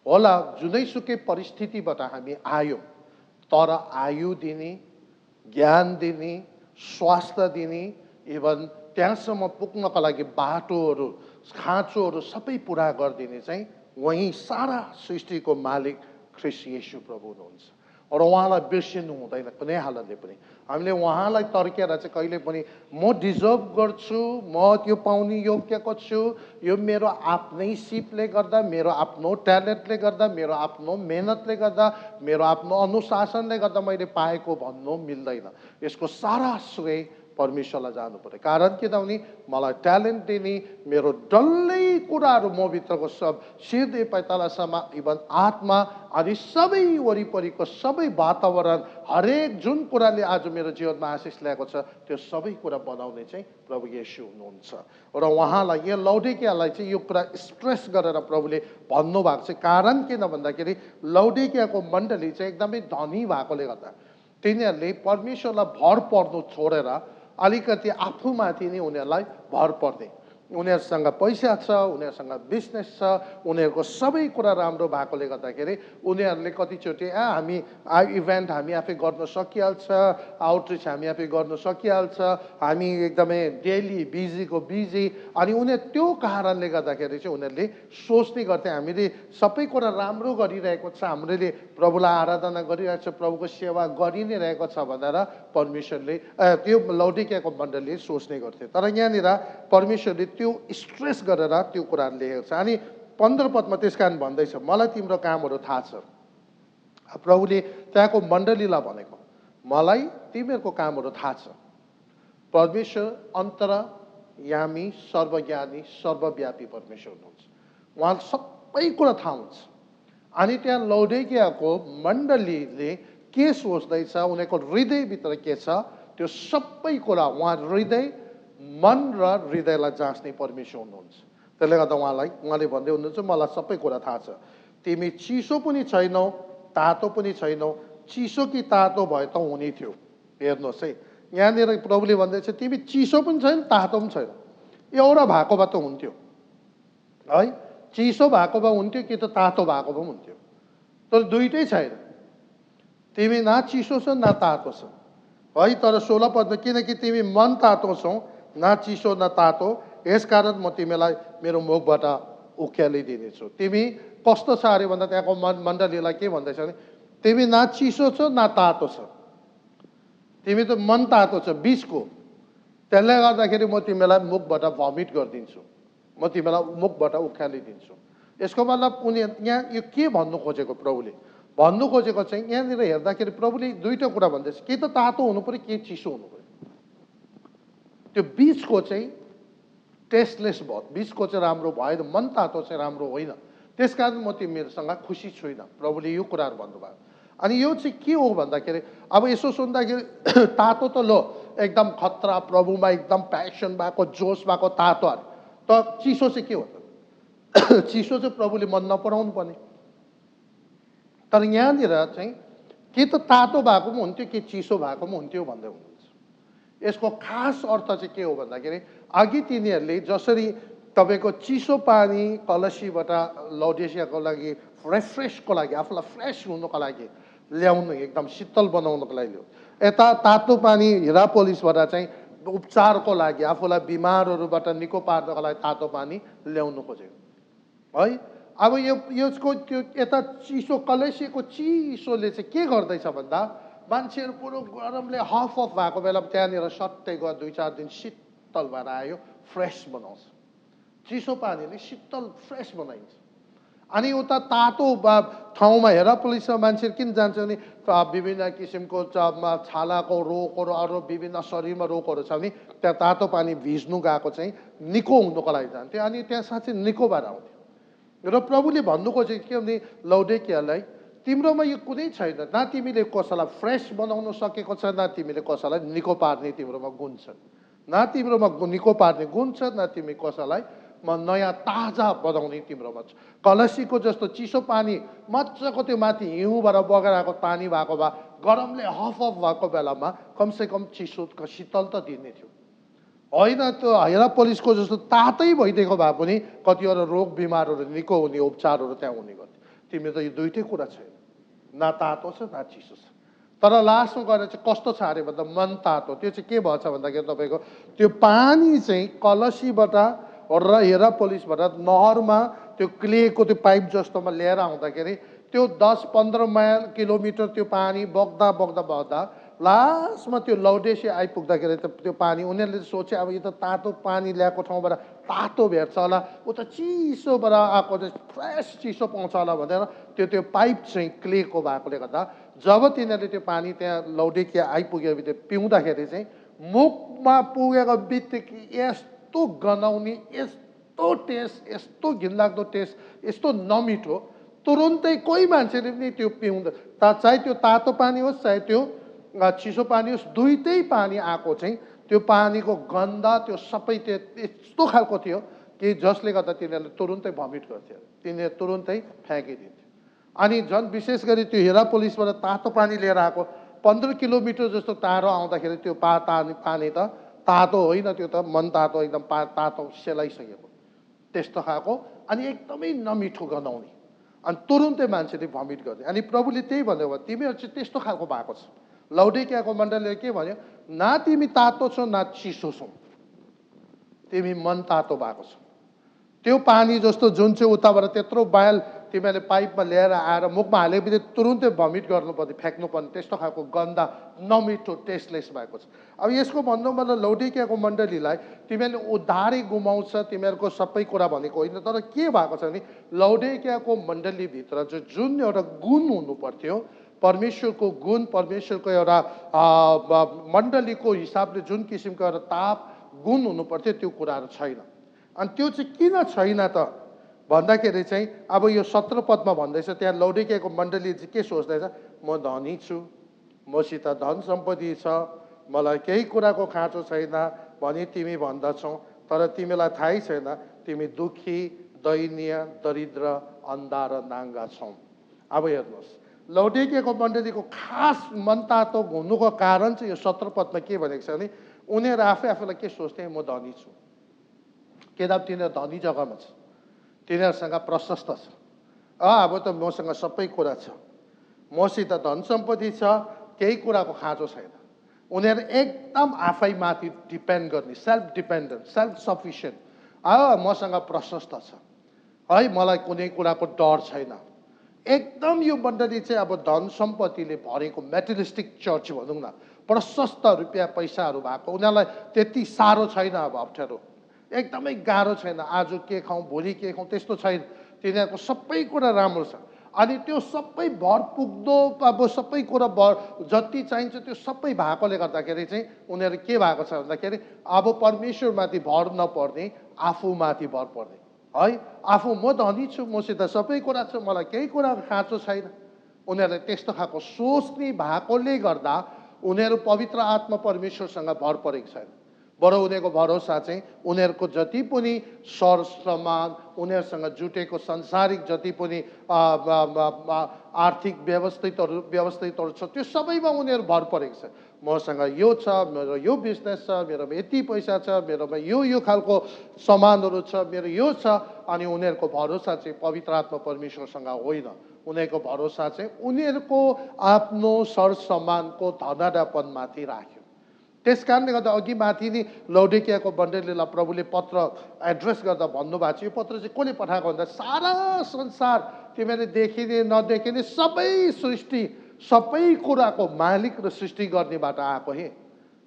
होला, जुनैसुकै परिस्थितिबाट हामी आयौँ, तर आयु दिने, ज्ञान दिने, स्वास्थ्य दिने, इभन त्यहाँसम्म पुग्नका लागि बाटोहरू, खाँचोहरू सबै पुरा गरिदिने चाहिँ वहीँ सारा सृष्टिको मालिक ख्रीष्ट येशू प्रभु हुनुहुन्छ। र उहाँलाई बिर्सिनु हुँदैन कुनै हालतले पनि। हामीले उहाँलाई तर्केर चाहिँ कहिले पनि म डिजर्भ गर्छु, म त्यो पाउने योग्यको छु, यो मेरो आफ्नै सिपले गर्दा, मेरो आफ्नो ट्यालेन्टले गर्दा, मेरो आफ्नो मेहनतले गर्दा, मेरो आफ्नो अनुशासनले गर्दा मैले पाएको भन्नु मिल्दैन। यसको सारा श्रेय परमेश्वरलाई जानु पर्यो। कारण किनभने मलाई ट्यालेन्ट दिने, मेरो डल्लै कुराहरू म भित्रको सब सिरदेखि पैतालासम्म, इभन आत्मा अनि सबै वरिपरिको सबै वातावरण, हरेक जुन कुराले आज मेरो जीवनमा आशिष ल्याएको छ, त्यो सबै कुरा बनाउने चाहिँ प्रभु येशू हुनुहुन्छ। र उहाँलाई यो लौडिकियालाई चाहिँ यो कुरा स्ट्रेस गरेर प्रभुले भन्नुभएको छ। कारण किन भन्दाखेरि लौडिकियाको मण्डली चाहिँ एकदमै धनी भएकोले गर्दा तिनीहरूले परमेश्वरलाई भर पर्नु छोडेर अलिकति आफूमाथि नै उनीहरूलाई भर पर्ने। उनीहरूसँग पैसा छ, उनीहरूसँग बिजनेस छ, उनीहरूको सबै कुरा राम्रो भएकोले गर्दाखेरि उनीहरूले कतिचोटि हामी इभेन्ट हामी आफै गर्न सकिहाल्छ, आउटरिच हामी आफै गर्न सकिहाल्छ, हामी एकदमै डेली बिजीको बिजी। अनि उनीहरू त्यो कारणले गर्दाखेरि चाहिँ उनीहरूले सोच्ने गर्थे हामीले सबै कुरा राम्रो गरिरहेको छ, हामीले प्रभुलाई आराधना गरिरहेको छ, प्रभुको सेवा गरि नै रहेको छ भनेर परमेश्वरले त्यो लौडिकियाको मण्डलीले सोच्ने गर्थे। तर यहाँनिर परमेश्वरले त्यो स्ट्रेस गरेर त्यो कुराहरू लेखेको छ। अनि 15 पदमा त्यस कारण भन्दैछ, मलाई तिम्रो कामहरू थाहा छ। प्रभुले त्यहाँको मण्डलीलाई भनेको, मलाई तिमीहरूको कामहरू थाहा छ। परमेश्वर अन्तरयामी, सर्वज्ञानी, सर्वव्यापी परमेश्वर हुनुहुन्छ, उहाँलाई सबै कुरा थाहा हुन्छ। अनि त्यहाँ लौडिकियाको मण्डलीले के सोच्दैछ, उनीहरूको हृदयभित्र के छ, त्यो सबै कुरा उहाँ हृदय, मन र हृदयलाई जाँच्ने परमेश्वर हुनुहुन्छ। त्यसले गर्दा उहाँले भन्दै हुनुहुन्छ, मलाई सबै कुरा थाहा छ। तिमी चिसो पनि छैनौ, तातो पनि छैनौ, चिसो कि तातो भए त हुने थियो। हेर्नुहोस् है, यहाँनिर प्रभुले भन्दैछ तिमी चिसो पनि छैन, तातो पनि छैन, एउटा भएको भए त हुन्थ्यो है। चिसो भएको भए हुन्थ्यो कि त तातो भएको भए हुन्थ्यो, तर दुइटै छैन। तिमी न चिसो छ न तातो छ है। तर 16 पदमा, किनकि तिमी मन तातो छौ, न चिसो न तातो, यसकारण म तिमीलाई मेरो मुखबाट उक्यालिदिनेछु। तिमी कस्तो छ अरे भन्दा त्यहाँको मण्डलीलाई के भन्दैछ भने, तिमी न चिसो छ न तातो छ, तिमी त मन तातो छ बिचको। त्यसले गर्दाखेरि म तिमीलाई मुखबाट भमिट गरिदिन्छु, म तिमीलाई मुखबाट उक्यालिदिन्छु। यसको मतलब उनी यहाँ यो के भन्नु खोजेको, प्रभुले भन्नु खोजेको चाहिँ यहाँनिर हेर्दाखेरि प्रभुले दुईटा कुरा भन्दैछ, के त तातो हुनु पर्यो, के चिसो हुनु पर्यो। त्यो बिचको चाहिँ टेस्टलेस भयो, बिचको चाहिँ राम्रो भएन, मन तातो चाहिँ राम्रो होइन। त्यसकारण म तिमीहरूसँग खुसी छुइनँ, प्रभुले यो कुराहरू भन्नुभयो। अनि यो चाहिँ के हो भन्दाखेरि, अब यसो सुन्दाखेरि तातो त लो एकदम खतरा, प्रभुमा एकदम प्यासन भएको, जोस भएको तातो अरे, त चिसो चाहिँ के हो त? चिसो चाहिँ प्रभुले मन नपराउनु पर्ने। तर यहाँनिर चाहिँ के त तातो भएको पनि हुन्थ्यो, के चिसो भएको पनि हुन्थ्यो भन्दै हुनुहुन्छ। यसको खास अर्थ चाहिँ के हो भन्दाखेरि, अघि तिनीहरूले जसरी तपाईँको चिसो पानी कलसीबाट लौडिकियाको लागि रिफ्रेसको लागि, आफूलाई फ्रेस हुनुको लागि ल्याउनु, एकदम शीतल बनाउनुको लागि ल्याउ, यता तातो पानी हिरापोलिसबाट चाहिँ उपचारको लागि, आफूलाई बिमारहरूबाट निको पार्नको लागि तातो पानी ल्याउनु खोजेको है। अब यसको त्यो यता चिसो कलसीको चिसोले चाहिँ के गर्दैछ भन्दा, मान्छेहरू पुरो गरमले हफ भएको बेला त्यहाँनिर सट्टै गयो 2-4 दिन शीतल भएर आयो, फ्रेस बनाउँछ। चिसो पानीले शीतल फ्रेस बनाइन्छ। अनि उता तातो ठाउँमा हिरापोलिसमा मान्छेहरू किन जान्छ भने विभिन्न किसिमको छालाको रोगहरू, अरू विभिन्न शरीरमा रोगहरू छ भने त्यहाँ तातो पानी भिज्नु गएको चाहिँ निको हुनुको लागि जान्थ्यो, अनि त्यहाँ साँच्चै निको भएर आउँथ्यो। र प्रभुले भन्नु खोजेको के भने लौडिकियालाई, तिम्रोमा यो कुनै छैन, न तिमीले कसैलाई फ्रेस बनाउन सकेको छ, न तिमीले कसैलाई निको पार्ने तिम्रोमा गुण छ, न तिम्रोमा निको पार्ने गुण छ, न तिमी कसैलाई नयाँ ताजा बनाउने तिम्रोमा छ। कलसीको जस्तो चिसो पानी मजाको त्यो माथि हिउँबाट बगेर आएको पानी भएको भए गरमले हफ भएको बेलामा कमसेकम चिसो शीतल त दिने थियो होइन। त्यो हिरापोलिसको जस्तो तातै भइदिएको भए पनि कतिवटा रोग बिमारहरू निको हुने उपचारहरू त्यहाँ हुने गर्थ्यो। तिमी त यो दुइटै कुरा छैन, न तातो छ न चिसो छ। तर लास्टमा गएर चाहिँ कस्तो छ अरे भन्दा मन तातो। त्यो चाहिँ के भएछ भन्दाखेरि तपाईँको त्यो पानी चाहिँ कलसीबाट र हिरापोलिसबाट नहरमा त्यो क्लेको त्यो पाइप जस्तोमा लिएर आउँदाखेरि त्यो 10-15 किलोमिटर त्यो पानी बग्दा बग्दा बग्दा लास्टमा त्यो लौडिकिया आइपुग्दाखेरि त त्यो पानी उनीहरूले सोचे अब यो त तातो पानी ल्याएको ठाउँबाट तातो भेट्छ होला, उता चिसोबाट आएको चाहिँ फ्रेस चिसो पाउँछ होला भनेर त्यो पाइप चाहिँ क्लेको भएकोले गर्दा जब तिनीहरूले त्यो पानी त्यहाँ लौडिकिया आइपुगेपछि पिउँदाखेरि चाहिँ मुखमा पुगेको बित्तिकै यस्तो गनाउने, यस्तो टेस्ट, यस्तो घिनलाग्दो टेस्ट, यस्तो नमिठो, तुरुन्तै कोही मान्छेले पनि त्यो पिउँदा, चाहे त्यो तातो पानी होस् चाहे त्यो चिसो पानी होस्, दुइटै पानी आएको चाहिँ त्यो पानीको गन्ध त्यो सबै त्यो यस्तो खालको थियो कि जसले गर्दा तिनीहरूले तुरुन्तै भमिट गर्थ्यो, तिनीहरूले तुरुन्तै फ्याँकिदिन्थ्यो। अनि झन् विशेष गरी त्यो हिरापोलिसबाट तातो पानी लिएर आएको 15 किलोमिटर जस्तो टाढो आउँदाखेरि त्यो पानी त तातो होइन, त्यो त मन तातो एकदम तातो सेलाइसकेको त्यस्तो खाएको, अनि एकदमै नमिठो गनाउने, अनि तुरुन्तै मान्छेले भमिट गर्ने। अनि प्रभुले त्यही भन्नुभयो, तिमीहरू चाहिँ त्यस्तो खालको भएको छ। लौडिकियाको मण्डलीले के भन्यो, न तिमी तातो छौ न चिसो छौ, तिमी मन तातो भएको छ। त्यो पानी जस्तो जुन चाहिँ उताबाट त्यत्रो बायल तिमीहरूले पाइपमा ल्याएर आएर मुखमा हालेपछि तुरुन्तै भमिट गर्नुपर्ने, फ्याँक्नुपर्ने, त्यस्तो खालको गन्दा नमिठो टेस्टलेस भएको छ। अब यसको भन्नु मतलब लौडिकियाको मण्डलीलाई तिमीहरूले उद्धारै गुमाउँछ, तिमीहरूको सबै कुरा भनेको होइन, तर के भएको छ भने लौडिकियाको मण्डलीभित्र जुन एउटा गुण हुनु पर्थ्यो, परमेश्वरको गुण, परमेश्वरको एउटा मण्डलीको हिसाबले जुन किसिमको एउटा ताप गुण हुनु पर्थ्यो, त्यो कुराहरू छैन। अनि त्यो चाहिँ किन छैन त भन्दाखेरि चाहिँ अब यो 17 पदमा भन्दैछ, त्यहाँ लौडिकियाको मण्डली चाहिँ के सोच्दैछ, म धनी छु, मसित धन सम्पत्ति छ, मलाई केही कुराको खाँचो छैन भनी तिमी भन्दछौ, तर तिमीलाई थाहै छैन तिमी दुखी, दयनीय, दरिद्र, अन्धा र नाङ्गा छौ। अब हेर्नुहोस्, लौडिकियाको मण्डलीको खास मनतातो हुनुको कारण चाहिँ यो 17 पदमा के भनेको छ भने उनीहरू आफैलाई के सोच्थे, म धनी छु, किनभने तिनीहरू धनी जग्गामा छ, तिनीहरूसँग प्रशस्त छ, अब त मसँग सबै कुरा छ, मसित धन सम्पत्ति छ, केही कुराको खाँचो छैन। उनीहरू एकदम आफैमाथि डिपेन्ड गर्ने, सेल्फ डिपेन्डेन्ट, सेल्फ सफिसियन्ट, मसँग प्रशस्त छ है, मलाई कुनै कुराको डर छैन। एकदम यो मण्डली चाहिँ अब धन सम्पत्तिले भरेको मेटेरियलिस्टिक चर्च भनौँ न, प्रशस्त रुपियाँ पैसाहरू भएको, उनीहरूलाई त्यति साह्रो छैन, अब अप्ठ्यारो एकदमै गाह्रो छैन, आज के खाउँ भोलि के खाउँ त्यस्तो छैन, तिनीहरूको सबै कुरा राम्रो छ। अनि त्यो सबै भर पुग्दो, अब सबै कुरा जति चाहिन्छ त्यो सबै भएकोले गर्दाखेरि चाहिँ उनीहरू के भएको छ भन्दाखेरि अब परमेश्वरमाथि भर नपर्ने, आफूमाथि भर पर्ने है। आफू म धनी छु, मसित सबै कुरा छ, मलाई केही कुरा खाँचो छैन, उनीहरूले त्यस्तो खालको सोच्ने भएकोले गर्दा उनीहरू पवित्र आत्मा परमेश्वरसँग भर परेको छैन। बरु उनीहरूको भरोसा चाहिँ उनीहरूको जति पनि सर सामान, उनीहरूसँग जुटेको संसारिक जति पनि आर्थिक व्यवस्थितहरू छ, त्यो सबैमा उनीहरू भर परेको छ। मसँग यो छ, मेरो यो बिजनेस छ, मेरोमा यति पैसा छ, मेरोमा यो खालको सामानहरू छ, मेरो यो छ, अनि उनीहरूको भरोसा चाहिँ पवित्र आत्मा परमेश्वरसँग होइन। उनीहरूको भरोसा चाहिँ उनीहरूको आफ्नो सर सामानको धनाढ्यपनमाथि राख्यो। त्यस कारणले गर्दा अघि माथि नै लौडिकियाको मण्डलीलाई प्रभुले पत्र एड्रेस गर्दा भन्नुभएको छ, यो पत्र चाहिँ कसले पठाएको भन्दा सारा संसार, तिमीहरूले देखिने नदेखिने सबै सृष्टि, सबै कुराको मालिक र सृष्टि गर्नेबाट आएको हे।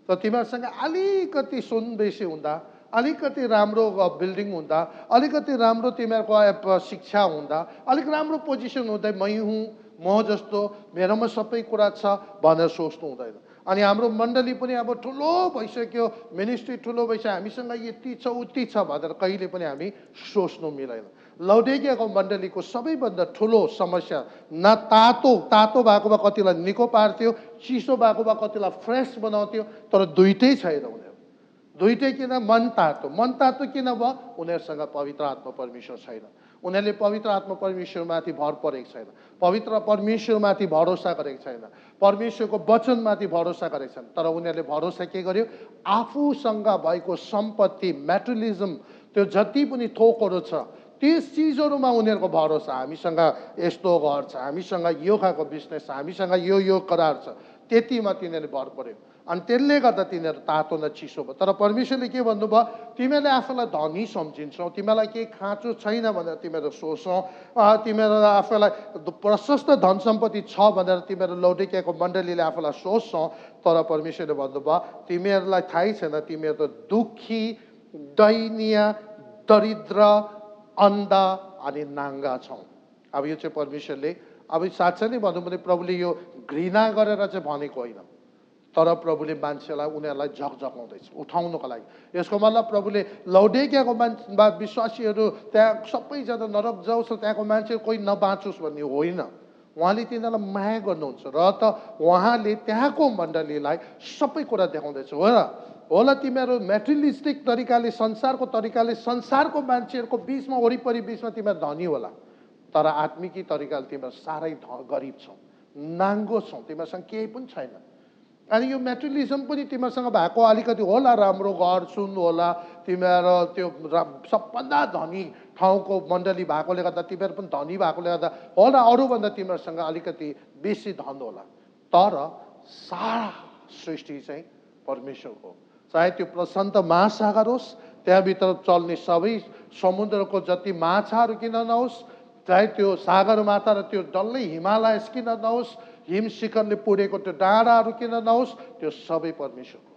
त तिमीहरूसँग अलिकति सुन बेसी हुँदा, अलिकति राम्रो बिल्डिङ हुँदा, अलिकति राम्रो तिमीहरूको शिक्षा हुँदा, अलिक राम्रो पोजिसन हुँदा मै हुँ, म जस्तो मेरोमा सबै कुरा छ भनेर सोच्नु हुँदैन। अनि हाम्रो मण्डली पनि अब ठुलो भइसक्यो, मिनिस्ट्री ठुलो भइसक्यो, हामीसँग यति छ उति छ भनेर कहिले पनि हामी सोच्नु मिलेन। लौडिकियाको मण्डलीको सबैभन्दा ठुलो समस्या न तातो भएको भए कतिलाई निको पार्थ्यो, चिसो भएको भए कतिलाई फ्रेस बनाउँथ्यो, तर दुइटै छैन उनीहरू। दुइटै किन, मन तातो किन भयो, उनीहरूसँग पवित्र आत्मा परमेश्वर छैन, उनीहरूले पवित्र आत्मा परमेश्वरमाथि भर परेको छैन, पवित्र परमेश्वरमाथि भरोसा गरेको छैन, परमेश्वरको वचनमाथि भरोसा गरेको छैन। तर उनीहरूले भरोसा के गर्यो, आफूसँग भएको सम्पत्ति, मेटेरियलिजम, त्यो जति पनि थोकहरू छ त्यस चिजहरूमा उनीहरूको भरोसा, हामीसँग यस्तो घर छ, हामीसँग यो खालको बिजनेस छ, हामीसँग यो कुराहरू छ, त्यतिमा तिनीहरूले भर पर्यो। अनि त्यसले गर्दा तिनीहरू तातो न चिसो भयो। तर परमेश्वरले के भन्नुभयो, तिमीहरूले आफूलाई धनी सम्झिन्छौ, तिमीलाई केही खाँचो छैन भनेर तिमीहरू सोच्छौ, तिमीहरू आफूलाई प्रशस्त धन सम्पत्ति छ भनेर तिमीहरू लौडिकियाको मण्डलीले आफूलाई सोच्छौ, तर परमेश्वरले भन्नुभयो तिमीहरूलाई थाहै छैन तिमीहरू त दुखी, दयनीय, दरिद्र, अन्धा अनि नाङ्गा छौ। अब यो चाहिँ परमेश्वरले, अब साँच्चै नै भनौँ भने प्रभुले यो घृणा गरेर चाहिँ भनेको होइन, तर प्रभुले मान्छेलाई उनीहरूलाई झकझकाउँदैछ उठाउनको लागि। यसको मतलब प्रभुले लौडिकियाको विश्वासीहरू त्यहाँ सबैजना नरक जाओस्, त्यहाँको मान्छे कोही नबाँचोस् भन्ने होइन, उहाँले तिनीहरूलाई माया गर्नुहुन्छ र त उहाँले त्यहाँको मण्डलीलाई सबै कुरा देखाउँदैछ। होला तिमीहरू मेटेरियलिस्टिक तरिकाले, संसारको तरिकाले, संसारको मान्छेहरूको बिचमा वरिपरि बिचमा तिमीहरू धनी होला, तर आत्मिकी तरिकाले तिमीहरू साह्रै गरिब छौ, नाङ्गो छौ, तिमीहरूसँग केही पनि छैन। अनि यो मेटेरियलिजम पनि तिमीहरूसँग भएको अलिकति होला, राम्रो घर सुन होला, तिमीहरू त्यो सबभन्दा धनी ठाउँको मण्डली भएकोले गर्दा, तिमीहरू पनि धनी भएकोले गर्दा होला, अरूभन्दा तिमीहरूसँग अलिकति बेसी धन होला। तर सारा सृष्टि चाहिँ परमेश्वरको, चाहे त्यो प्रशान्त महासागर होस्, त्यहाँभित्र चल्ने सबै समुद्रको जति माछाहरू किन नहोस्, चाहे त्यो सागरमाथा र त्यो डल्लै हिमालयस किन नहोस्, हिम शिखरले पुरेको त्यो डाँडाहरू किन नहोस्, त्यो सबै परमेश्वरको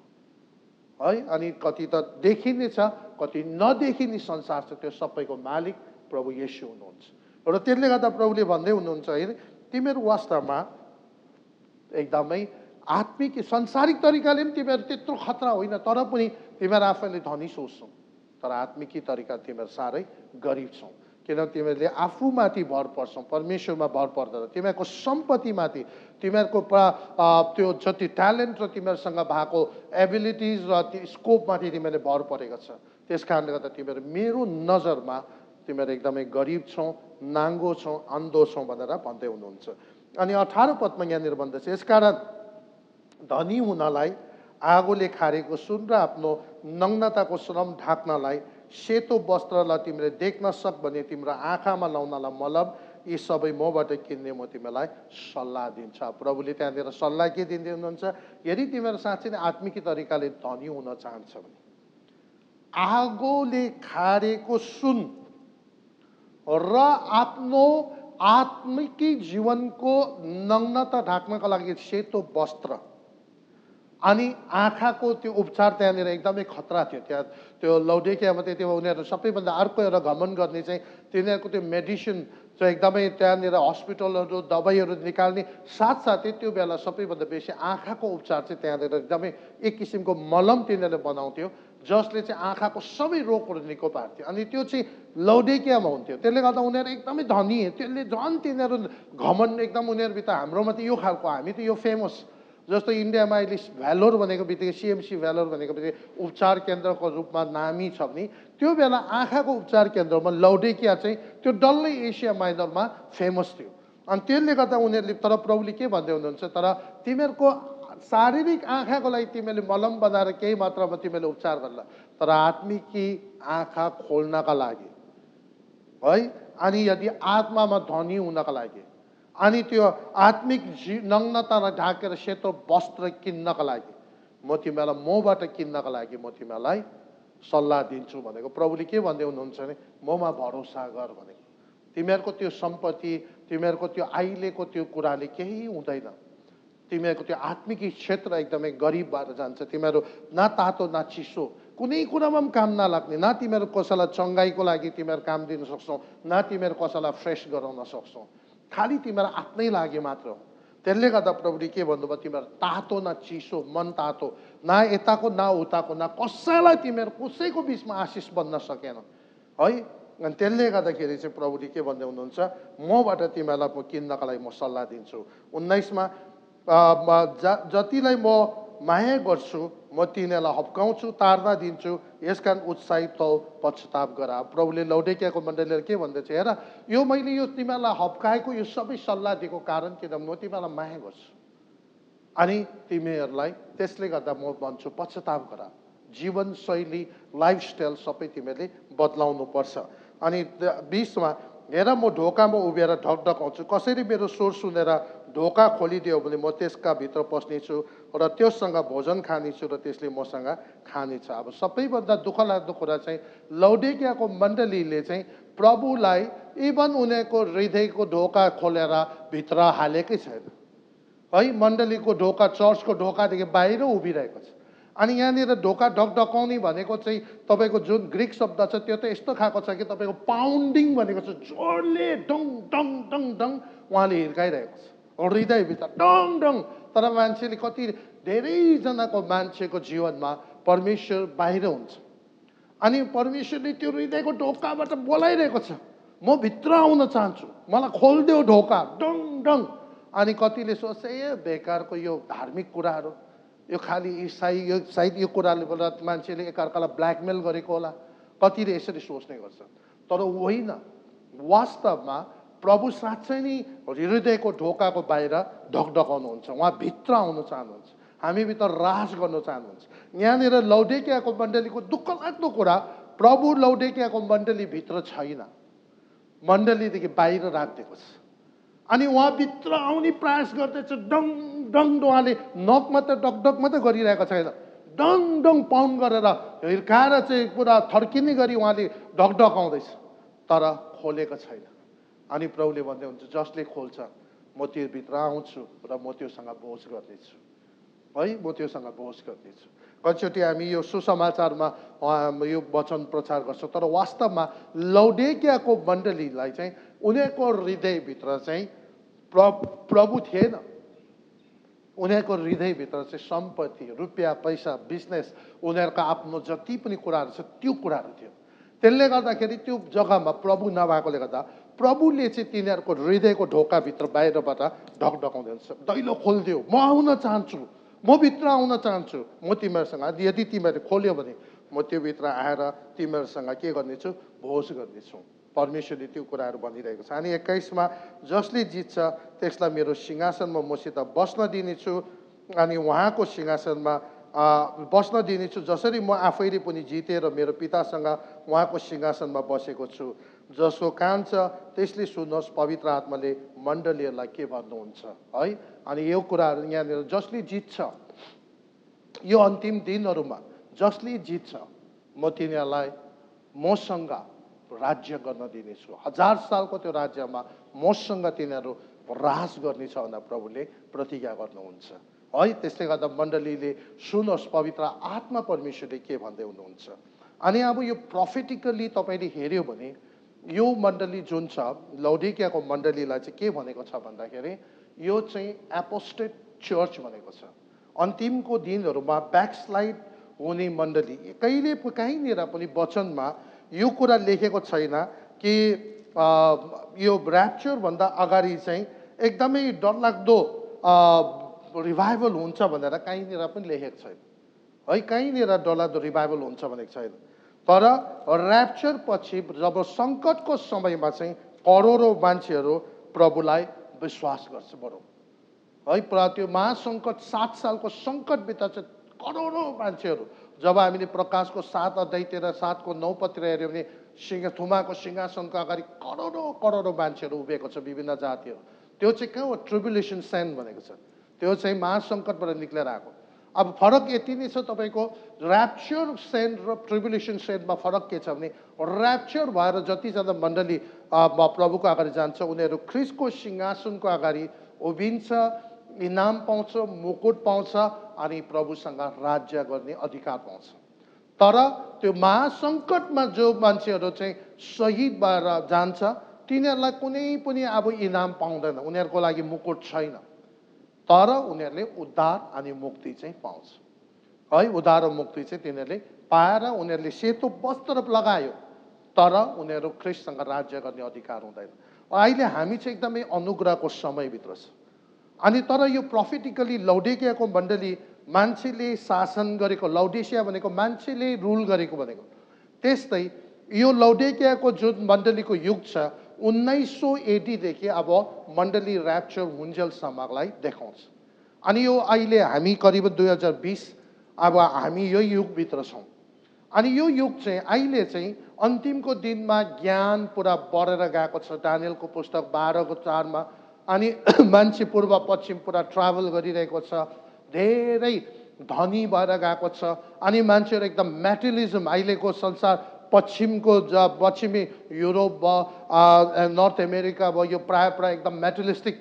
है। अनि कति त देखिने छ, कति नदेखिने संसार छ, त्यो सबैको मालिक प्रभु येशू हुनुहुन्छ। र त्यसले गर्दा प्रभुले भन्दै हुनुहुन्छ है, तिमीहरू वास्तवमा एकदमै आत्मिक संसारिक तरिकाले पनि तिमीहरू त्यत्रो खतरा होइन, तर पनि तिमीहरू आफैले धनी सोच्छौ, तर आत्मिकी तरिका तिमीहरू साह्रै गरिब छौ। किन तिमीहरूले आफूमाथि भर पर्छौ, परमेश्वरमा भर पर्दैन। तिमीहरूको सम्पत्तिमाथि, तिमीहरूको त्यो जति ट्यालेन्ट र तिमीहरूसँग भएको एबिलिटिज र त्यो स्कोपमाथि तिमीहरूले भर परेको छ। त्यस कारणले गर्दा तिमीहरू मेरो नजरमा तिमीहरू एकदमै गरिब छौ, नाङ्गो छौ, अन्धो छौ भनेर भन्दै हुनुहुन्छ। अनि 18 पदमा यहाँनिर भन्दछ, यसकारण धनी हुनलाई आगोले खारेको सुन र आफ्नो नग्नताको श्रम ढाक्नलाई सेतो वस्त्रलाई तिमीले देख्न सक भने तिम्रो आँखामा लाउनलाई मलम, यी सबै मबाट किन्ने म तिमीलाई सल्लाह दिन्छ। प्रभुले त्यहाँनिर सल्लाह के दिँदै हुनुहुन्छ, यदि तिमीहरू साँच्चै नै आत्मिक तरिकाले धनी हुन चाहन्छ भने आगोले खारेको सुन र आफ्नो आत्मिकी जीवनको नग्नता ढाक्नका लागि सेतो वस्त्र, अनि आँखाको त्यो उपचार त्यहाँनिर एकदमै खतरा थियो। त्यहाँ त्यो लौडेकियामा त्यति उनीहरू सबैभन्दा अर्को एउटा घमन गर्ने चाहिँ तिनीहरूको त्यो मेडिसिन चाहिँ एकदमै त्यहाँनिर हस्पिटलहरू दबाईहरू निकाल्ने साथसाथै त्यो बेला सबैभन्दा बेसी आँखाको उपचार चाहिँ त्यहाँनिर एकदमै एक किसिमको मलम तिनीहरूले बनाउँथ्यो, जसले चाहिँ आँखाको सबै रोगहरू निको पार्थ्यो। अनि त्यो चाहिँ लौडेकियामा हुन्थ्यो। त्यसले गर्दा उनीहरू एकदमै धनी, त्यसले झन् तिनीहरू घमन एकदम उनीहरूभित्र, हाम्रोमा त यो खालको, हामी त यो फेमस, जस्तो इन्डियामा अहिले भ्यालोर भनेको बित्तिकै सिएमसी भ्यालोर भनेको बित्तिकै उपचार केन्द्रको रूपमा नामी छ भने, त्यो बेला आँखाको उपचार केन्द्रमा लौडेकिया चाहिँ त्यो डल्लै एसिया माइनरमा फेमस थियो। अनि त्यसले गर्दा उनीहरूले, तर प्रभुले के भन्दै हुनुहुन्छ, तर तिमीहरूको शारीरिक आँखाको लागि तिमीले मलम बनाएर केही मात्रामा तिमीले उपचार गर्ला, तर आत्मिकी आँखा खोल्नका लागि है, अनि यदि आत्मामा धनी हुनका लागि, अनि त्यो आत्मिक नग्नतालाई ढाकेर सेतो वस्त्र किन्नका लागि म तिमीलाई मबाट किन्नका लागि म तिमीलाई सल्लाह दिन्छु भनेको। प्रभुले के भन्दै हुनुहुन्छ भने ममा भरोसा गर भनेको। तिमीहरूको त्यो सम्पत्ति, तिमीहरूको त्यो अहिलेको त्यो कुराले केही हुँदैन। तिमीहरूको त्यो आत्मिकी क्षेत्र एकदमै गरिब भएर जान्छ। तिमीहरू न तातो न चिसो, कुनै कुरामा पनि काम नलाग्ने, न तिमीहरू कसैलाई चङ्गाइको लागि तिमीहरू काम दिन सक्छौ, न तिमीहरू कसैलाई फ्रेस गराउन सक्छौ, खालि तिमीहरू आफ्नै लागि मात्र हो। त्यसले गर्दा प्रभुले के भन्नुभयो, तिमीहरू तातो न चिसो, मन तातो, न यताको न उताको, न कसैलाई तिमीहरू कसैको बिचमा आशिष बन्न सकेन है। अनि त्यसले गर्दाखेरि चाहिँ प्रभुले के भन्दै हुनुहुन्छ, मबाट तिमीहरूलाई म किन्नका लागि म सल्लाह दिन्छु। 19मा जतिलाई म माया गर्छु म तिनीहरूलाई हप्काउँछु, तार्ना दिन्छु, यसकारण उत्साहित हौ, पश्चाताप गर। प्रभुले लौडेकियाको मण्डलीलाई के भन्दैछ, हेर यो मैले यो तिमीहरूलाई हप्काएको यो सबै सल्लाह दिएको कारण किनभने म तिमीहरूलाई माया गर्छु, अनि तिमीहरूलाई त्यसले गर्दा म भन्छु पश्चाताप गर, जीवनशैली लाइफस्टाइल सबै तिमीहरूले बदलाउनु पर्छ। अनि 20मा हेर म ढोकामा उभिएर ढकढकाउँछु, कसैले मेरो स्वर सुनेर ढोका खोलिदियो भने म त्यसका भित्र पस्नेछु र त्योसँग भोजन खानेछु र त्यसले मसँग खानेछ। अब सबैभन्दा दुःख लाग्दो कुरा चाहिँ लौडेकियाको मण्डलीले चाहिँ प्रभुलाई इभन उनीहरूको हृदयको ढोका खोलेर भित्र हालेकै छैन है। मण्डलीको ढोका, चर्चको ढोकादेखि बाहिर उभिरहेको छ। अनि यहाँनिर ढोका ढकढकाउने भनेको चाहिँ तपाईँको जुन ग्रिक शब्द छ त्यो त यस्तो खाएको छ कि तपाईँको पाउन्डिङ भनेको छ, जोडले डङ डङ डङ डङ उहाँले हिर्काइरहेको छ हृदयभित्र डङ डङ। तर मान्छेले कति धेरैजनाको मान्छेको जीवनमा परमेश्वर बाहिर हुन्छ, अनि परमेश्वरले त्यो हृदयको ढोकाबाट बोलाइरहेको छ, म भित्र आउन चाहन्छु, मलाई खोलिदेऊ ढोका, डङ डङ। अनि कतिले सोच्छ ए बेकारको यो धार्मिक कुराहरू, यो खालि इसाई, यो सायद यो कुराले बोला मान्छेले एकअर्कालाई ब्ल्याकमेल गरेको होला, कतिले यसरी सोच्ने गर्छ। तर होइन, वास्तवमा प्रभु साँच्चै नै हृदयको ढोकाको बाहिर ढकढकाउनुहुन्छ, उहाँ भित्र आउन चाहनुहुन्छ, हामीभित्र राज गर्न चाहनुहुन्छ। यहाँनिर लौडिकियाको मण्डलीको दुःख लाग्दो कुरा, प्रभु लौडिकियाको मण्डलीभित्र छैन, मण्डलीदेखि बाहिर राखिदिएको छ। अनि उहाँभित्र आउने प्रयास गर्दैछ, डङ डङ उहाँले नक मात्रै डकडक मात्रै गरिरहेको छैन, डङ डङ पाउन्ड गरेर हिर्काएर चाहिँ पुरा थर्किने गरी उहाँले ढकढकाउँदैछ, तर खोलेको छैन। अनि प्रभुले भन्दै हुन्छ, जसले खोल्छ म त्योभित्र आउँछु र म त्योसँग भोज गर्नेछु, है, म त्योसँग भोज गर्नेछु। कतिचोटि हामी यो सुसमाचारमा यो वचन प्रचार गर्छौँ, तर वास्तवमा लौडिकियाको मण्डलीलाई चाहिँ उनीहरूको हृदयभित्र चाहिँ प्रभु थिएन। उनीहरूको हृदयभित्र चाहिँ सम्पत्ति, रुपियाँ पैसा, बिजनेस, उनीहरूको आफ्नो जति पनि कुराहरू छ त्यो कुराहरू थियो। त्यसले गर्दाखेरि त्यो जग्गामा प्रभु नभएकोले गर्दा प्रभुले चाहिँ तिनीहरूको हृदयको ढोकाभित्र बाहिरबाट ढकढकाउँदै हुन्छ, दैलो खोलिदियो, म आउन चाहन्छु, म भित्र आउन चाहन्छु, म तिमीहरूसँग, यदि तिमीहरूले खोल्यो भने म त्यो भित्र आएर तिमीहरूसँग के गर्नेछु, भोज गर्नेछु। परमेश्वरले त्यो कुराहरू भनिरहेको छ। अनि 21मा जसले जित्छ त्यसलाई मेरो सिंहासनमा मसित बस्न दिनेछु, अनि उहाँको सिंहासनमा बस्न दिनेछु, जसरी म आफैले पनि जितेर मेरो पितासँग उहाँको सिंहासनमा बसेको छु। जसको कान छ त्यसले सुन्नुहोस्, पवित्र आत्माले मण्डलीहरूलाई के भन्नुहुन्छ, है। अनि यो कुराहरू यहाँनिर जसले जित्छ, यो अन्तिम दिनहरूमा जसले जित्छ म तिनीहरूलाई मसँग राज्य गर्न दिनेछु, 1000 सालको त्यो राज्यमा मसँग तिनीहरू राज गर्नेछ भनेर प्रभुले प्रतिज्ञा गर्नुहुन्छ, है। त्यसले गर्दा मण्डलीले सुन्नुहोस्, पवित्र आत्मा परमेश्वरले के भन्दै हुनुहुन्छ। अनि अब यो प्रोफेटिकली तपाईँले हेऱ्यो भने यो मण्डली जुन छ, लौडिकियाको मण्डलीलाई चाहिँ के भनेको छ भन्दाखेरि यो चाहिँ एपोस्टेट चर्च भनेको छ। अन्तिमको दिनहरूमा ब्याकस्लाइड हुने मण्डली, कहिले कहीँनिर पनि वचनमा यो कुरा लेखेको छैन कि यो ऱ्याप्चर भन्दा अगाडि चाहिँ एकदमै डरलाग्दो रिभाइभल हुन्छ भनेर कहीँनिर पनि लेखेको छैन, है। कहीँनिर डरलाग्दो रिभाइभल हुन्छ भनेको छैन। तर ऱ्याप्चर पछि जब सङ्कटको समयमा चाहिँ करोडौँ मान्छेहरू प्रभुलाई विश्वास गर्छ, बरु, है। त्यो महासङ्कट 7 सालको सङ्कटभित्र चाहिँ करोडौँ मान्छेहरू, जब हामीले प्रकाशको 7 अध्यायतिर 7को 9 पत्र हेऱ्यौँ भने थुमाको सिंहासनको अगाडि करोडौँ करोडौँ मान्छेहरू उभिएको छ, विभिन्न जातिहरू। त्यो चाहिँ कहाँ हो, ट्रिब्युलेसन सेन्ट भनेको छ, त्यो चाहिँ महासङ्कटबाट निक्लेर आएको। अब फरक यति नै छ तपाईँको, ऱ्याप्चर सेन्ट र ट्रिब्युलेसन सेन्टमा फरक के छ भने ऱ्याप्चर भएर जतिजना मण्डली प्रभुको अगाडि जान्छ उनीहरू ख्रिस्टको सिंहासनको अगाडि उभिन्छ, इनाम पाउँछ, मुकुट पाउँछ, अनि प्रभुसँग राज्य गर्ने अधिकार पाउँछ। तर त्यो महासङ्कटमा जो मान्छेहरू चाहिँ शहीद भएर जान्छ तिनीहरूलाई कुनै पनि अब इनाम पाउँदैन, उनीहरूको लागि मुकुट छैन, तर उनीहरूले उद्धार अनि मुक्ति चाहिँ पाउँछ, है। उद्धार र मुक्ति चाहिँ तिनीहरूले पाएर उनीहरूले सेतो वस्त्र लगायो, तर उनीहरू ख्रिस्टसँग राज्य गर्ने अधिकार हुँदैन। अहिले हामी चाहिँ एकदमै अनुग्रहको समयभित्र छ। अनि तर यो प्रोफेटिकली लौडिकियाको मण्डली मान्छेले शासन गरेको, लौडिकिया भनेको मान्छेले रुल गरेको भनेको, त्यस्तै यो लौडिकियाको जुन मण्डलीको युग छ 1900 AD देखि अब मण्डली ऱ्याप्चर हुन्जेलसम्मलाई देखाउँछ। अनि यो अहिले हामी करिब 2020 अब हामी यो युगभित्र छौँ। अनि यो युग चाहिँ अहिले चाहिँ अन्तिमको दिनमा ज्ञान पुरा बढेर गएको छ। दानियलको पुस्तक 12को 4मा अनि मान्छे पूर्व पश्चिम पुरा ट्राभल गरिरहेको छ, धेरै धनी भएर गएको छ। अनि मान्छेहरू एकदम म्याटेरियलिजम, अहिलेको संसार पश्चिमी युरोप भयो, नर्थ अमेरिका भयो, यो प्राय एकदम म्याटेरियलिस्टिक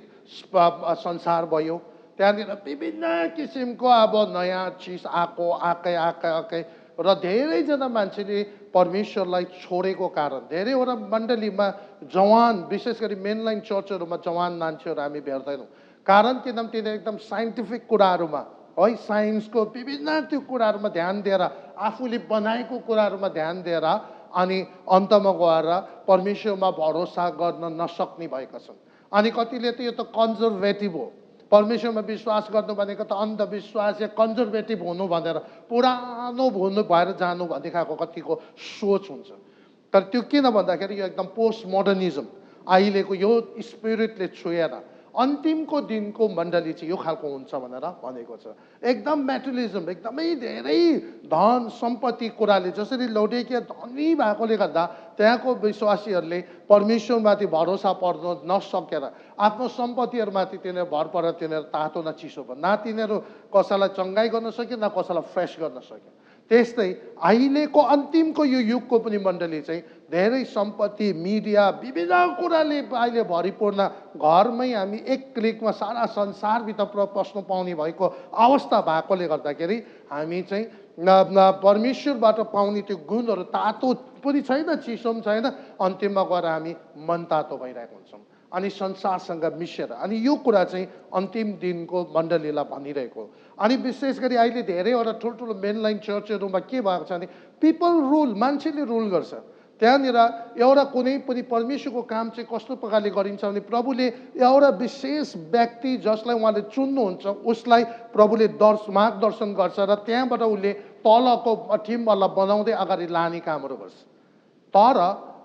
संसार भयो। त्यहाँनिर विभिन्न किसिमको अब नयाँ चिज आएकै र धेरैजना मान्छेले परमेश्वरलाई छोडेको कारण धेरैवटा मण्डलीमा जवान, विशेष गरी मेनलाइन चर्चहरूमा जवान मान्छेहरू हामी भेट्दैनौँ। कारण किनभने तिनीहरू एकदम साइन्टिफिक कुराहरूमा, है, साइन्सको विभिन्न त्यो कुराहरूमा ध्यान दिएर, आफूले बनाएको कुराहरूमा ध्यान दिएर अनि अन्तमा गएर परमेश्वरमा भरोसा गर्न नसक्ने भएका छन्। अनि कतिले त यो त कन्जर्भेटिभ हो, परमेश्वरमा विश्वास गर्नु भनेको त अन्धविश्वास या कन्जर्भेटिभ हुनु भनेर पुरानो हुनु भएर जानु भन्ने खालको कतिको सोच हुन्छ। तर त्यो किन भन्दाखेरि यो एकदम पोस्ट मोडर्निजम, अहिलेको यो स्पिरिटले छुएर अन्तिमको दिनको मण्डली चाहिँ यो खालको हुन्छ भनेर भनेको छ। एकदम मेटेरियलिजम, एकदमै धेरै धन सम्पत्ति कुराले, जसरी लौडेकिया धनी भएकोले गर्दा त्यहाँको विश्वासीहरूले परमेश्वरमाथि भरोसा पर्न नसकेर आफ्नो सम्पत्तिहरूमाथि तिनीहरू भर परेर तिनीहरू तातो न चिसो भयो, न तिनीहरू कसैलाई चङ्गाई गर्न सक्यो न कसैलाई फ्रेस गर्न सक्यो। त्यस्तै अहिलेको अन्तिमको यो युगको पनि मण्डली चाहिँ धेरै सम्पत्ति, मिडिया, विभिन्न कुराले अहिले भरिपूर्ण, घरमै हामी एक क्लिकमा सारा संसारभित्र पस्नु पाउने भएको अवस्था भएकोले गर्दाखेरि हामी चाहिँ परमेश्वरबाट पाउने त्यो गुणहरू तातो पनि छैन, चिसो पनि छैन। अन्तिममा गएर हामी मन तातो भइरहेको हुन्छौँ अनि संसारसँग मिसेर। अनि यो कुरा चाहिँ अन्तिम दिनको मण्डलीलाई भनिरहेको। अनि विशेष गरी अहिले धेरैवटा ठुल्ठुलो मेनलाइन चर्चहरूमा के भएको छ भने पिपल रुल, मान्छेले रुल गर्छ। त्यहाँनिर एउटा कुनै पनि परमेश्वरको काम चाहिँ कस्तो प्रकारले गरिन्छ भने प्रभुले एउटा विशेष व्यक्ति जसलाई उहाँले चुन्नुहुन्छ उसलाई प्रभुले मार्गदर्शन गर्छ र त्यहाँबाट उसले तलको टिमहरूलाई बनाउँदै अगाडि लाने कामहरू गर्छ। तर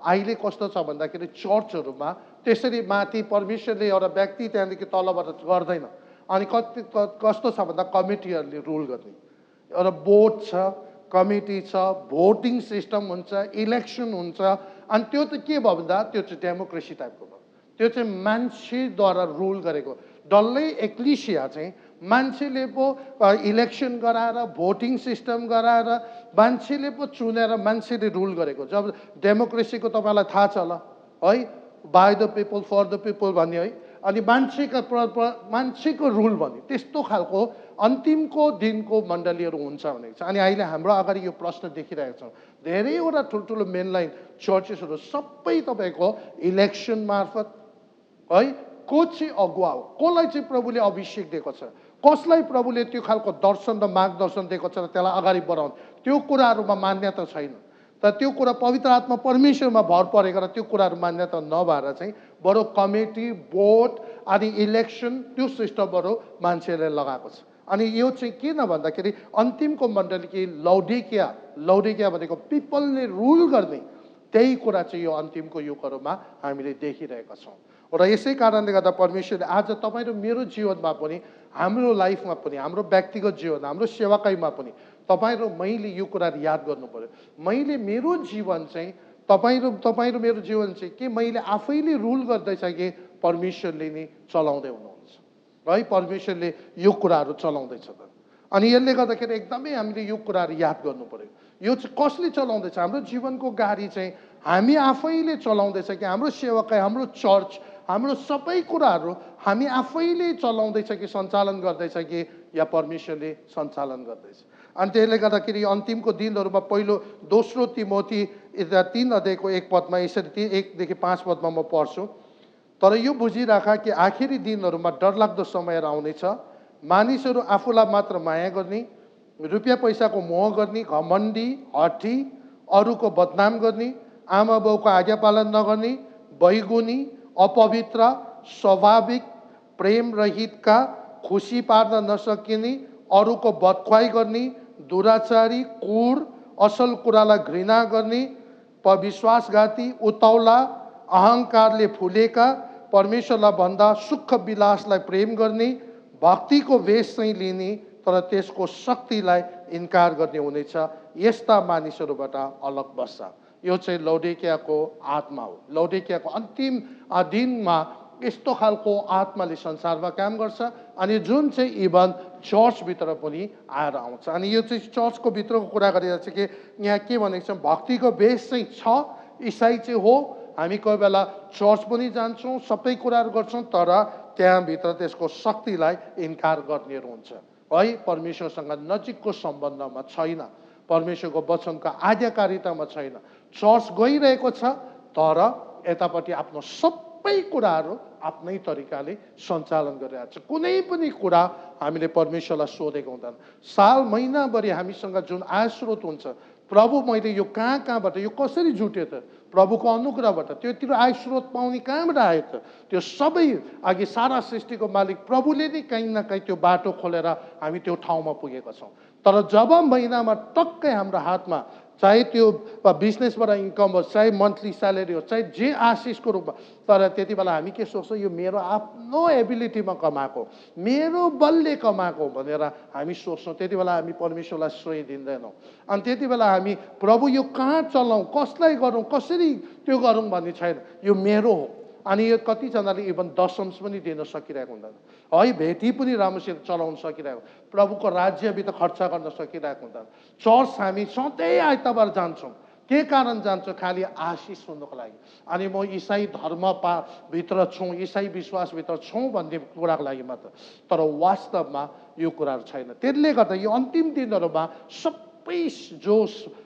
अहिले कस्तो छ भन्दाखेरि चर्चहरूमा त्यसरी माथि परमेश्वरले एउटा व्यक्ति त्यहाँदेखि तलबाट गर्दैन। अनि कस्तो छ भन्दा कमिटीहरूले रुल गर्ने, एउटा बोर्ड छ, कमिटी छ, भोटिङ सिस्टम हुन्छ, इलेक्सन हुन्छ। अनि त्यो त के भयो भन्दा त्यो चाहिँ डेमोक्रेसी टाइपको भयो। त्यो चाहिँ मान्छेद्वारा रुल गरेको। डल्लै एक्लिसिया चाहिँ मान्छेले पो इलेक्सन गराएर, भोटिङ सिस्टम गराएर, मान्छेले पो चुनेर मान्छेले रुल गरेको। जब डेमोक्रेसीको तपाईँलाई थाहा छ होला है, by the people for the people भन्ने है, अनि मान्छेको रुल भन्ने, त्यस्तो खालको अन्तिमको दिनको मण्डलीहरू हुन्छ भनेको छ। अनि अहिले हाम्रो अगाडि यो प्रश्न देखिरहेको छौँ, धेरैवटा ठुल्ठुलो मेनलाइन चर्चेसहरू सबै तपाईँको इलेक्सन मार्फत है, को चाहिँ अगुवा हो, कसलाई चाहिँ प्रभुले अभिषेक दिएको छ, कसलाई प्रभुले त्यो खालको दर्शन र मार्गदर्शन दिएको छ र त्यसलाई अगाडि बढाउनु, त्यो कुराहरूमा मान्यता छैन। तर त्यो कुरा पवित्र आत्मा परमेश्वरमा भर परेको र त्यो कुराहरू मान्यता नभएर चाहिँ बरु कमिटी, बोर्ड अनि इलेक्सन त्यो सिस्टमहरू मान्छेले लगाएको छ। अनि यो चाहिँ किन भन्दाखेरि अन्तिमको मण्डली कि लौडिकिया भनेको पिपलले रुल गर्ने, त्यही कुरा चाहिँ यो अन्तिमको युगहरूमा हामीले देखिरहेका छौँ। र यसै कारणले गर्दा परमेश्वरले आज तपाईँ र मेरो जीवनमा पनि, हाम्रो लाइफमा पनि, हाम्रो व्यक्तिगत जीवन, हाम्रो सेवाकाईमा पनि तपाईँ र मैले यो कुराहरू याद गर्नु पर्यो। मैले मेरो जीवन चाहिँ तपाईँ र मेरो जीवन चाहिँ के मैले आफैले रुल गर्दैछ कि परमेश्वरले नै चलाउँदै हुनुहुन्छ है, परमेश्वरले यो कुराहरू चलाउँदैछ त। अनि यसले गर्दाखेरि एकदमै हामीले यो कुराहरू याद गर्नु पर्यो। यो चाहिँ कसले चलाउँदैछ? हाम्रो जीवनको गाडी चाहिँ हामी आफैले चलाउँदैछ कि हाम्रो सेवाकाई, हाम्रो चर्च, हाम्रो सबै कुराहरू हामी आफैले चलाउँदैछ कि सञ्चालन गर्दैछ कि या परमेश्वरले सञ्चालन गर्दैछ? अनि त्यसले गर्दाखेरि अन्तिमको दिनहरूमा पहिलो दोस्रो तिमोथी 3 अध्यायको 1 पदमा यसरी 1 देखि 5 पदमा म पढ्छु। तर यो बुझिराख कि आखिरी दिनहरूमा डरलाग्दो समयहरू आउनेछ। मानिसहरू आफूलाई मात्र माया गर्ने, रुपियाँ पैसाको मोह गर्ने, घमण्डी, हठी, अरूको बदनाम गर्ने, आमा बाउको आज्ञा पालन नगर्ने, बैगुनी, अपवित्र, स्वाभाविक, प्रेम रहितका, खुसी पार्न नसकिने, अरूको बदख्वाई गर्ने, दुराचारी, कुर, असल कुरालाई घृणा गर्ने, विश्वासघाती, उताउला, अहङ्कारले फुलेका, परमेश्वरलाई भन्दा सुख विलासलाई प्रेम गर्ने, भक्तिको वेश चाहिँ लिने तर त्यसको शक्तिलाई इन्कार गर्ने हुनेछ। यस्ता मानिसहरूबाट अलग बस्छ। यो चाहिँ लौडिकियाको आत्मा हो। लौडिकियाको अन्तिम दिनमा यस्तो खालको आत्माले संसारमा काम गर्छ अनि जुन चाहिँ इभन चर्चभित्र पनि आएर आउँछ। अनि यो चाहिँ चर्चको भित्रको कुरा गरिरहेको छ कि यहाँ के भनेको छ, भक्तिको बेस चाहिँ छ, इसाई चाहिँ हो, हामी कोही बेला चर्च पनि जान्छौँ, सबै कुराहरू गर्छौँ, तर त्यहाँभित्र त्यसको शक्तिलाई इन्कार गर्नेहरू हुन्छ है, परमेश्वरसँग नजिकको सम्बन्धमा छैन, परमेश्वरको वचनको आज्ञाकारितामा छैन। चर्च गइरहेको छ तर यतापट्टि आफ्नो सबै कुराहरू आफ्नै तरिकाले सञ्चालन गरिरहेको छ। कुनै पनि कुरा हामीले परमेश्वरलाई सोधेको हुँदैन। साल महिनाभरि हामीसँग जुन आय स्रोत हुन्छ, प्रभु मैले यो कहाँबाट, यो कसरी जुट्यो त, प्रभुको अनुग्रहबाट, त्योतिर आय स्रोत पाउने कहाँबाट आयो त? त्यो सबै अघि सारा सृष्टिको मालिक प्रभुले नै कहीँ न कहीँ त्यो बाटो खोलेर हामी त्यो ठाउँमा पुगेका छौँ। तर जब महिनामा टक्कै हाम्रो हातमा चाहे त्यो बिजनेसबाट इन्कम होस्, चाहे मन्थली स्यालेरी होस्, चाहे जे आशिषको रूपमा, तर त्यति बेला हामी के सोच्छौँ, यो मेरो आफ्नो एबिलिटीमा कमाएको, मेरो बलले कमाएको भनेर हामी सोच्छौँ। त्यति बेला हामी परमेश्वरलाई श्रेय दिँदैनौँ। अनि त्यति बेला हामी प्रभु यो कहाँ चलाउँ, कसलाई गरौँ, कसरी त्यो गरौँ भन्ने छैन, यो मेरो हो। अनि यो कतिजनाले इभन दशंश पनि दिन सकिरहेको हुँदैन है, भेटी पनि राम्रोसित चलाउन सकिरहेको, प्रभुको राज्यभित्र खर्च गर्न सकिरहेको हुँदैन। चर्च हामी सधैँ आइतबार जान्छौँ, के कारण जान्छौँ, खालि आशिष सुन्नको लागि। अनि म इसाई भित्र छौँ, इसाई विश्वासभित्र छौँ भन्ने कुराको लागि मात्र, तर वास्तवमा यो कुराहरू छैन। त्यसले गर्दा यो अन्तिम दिनहरूमा सबै जो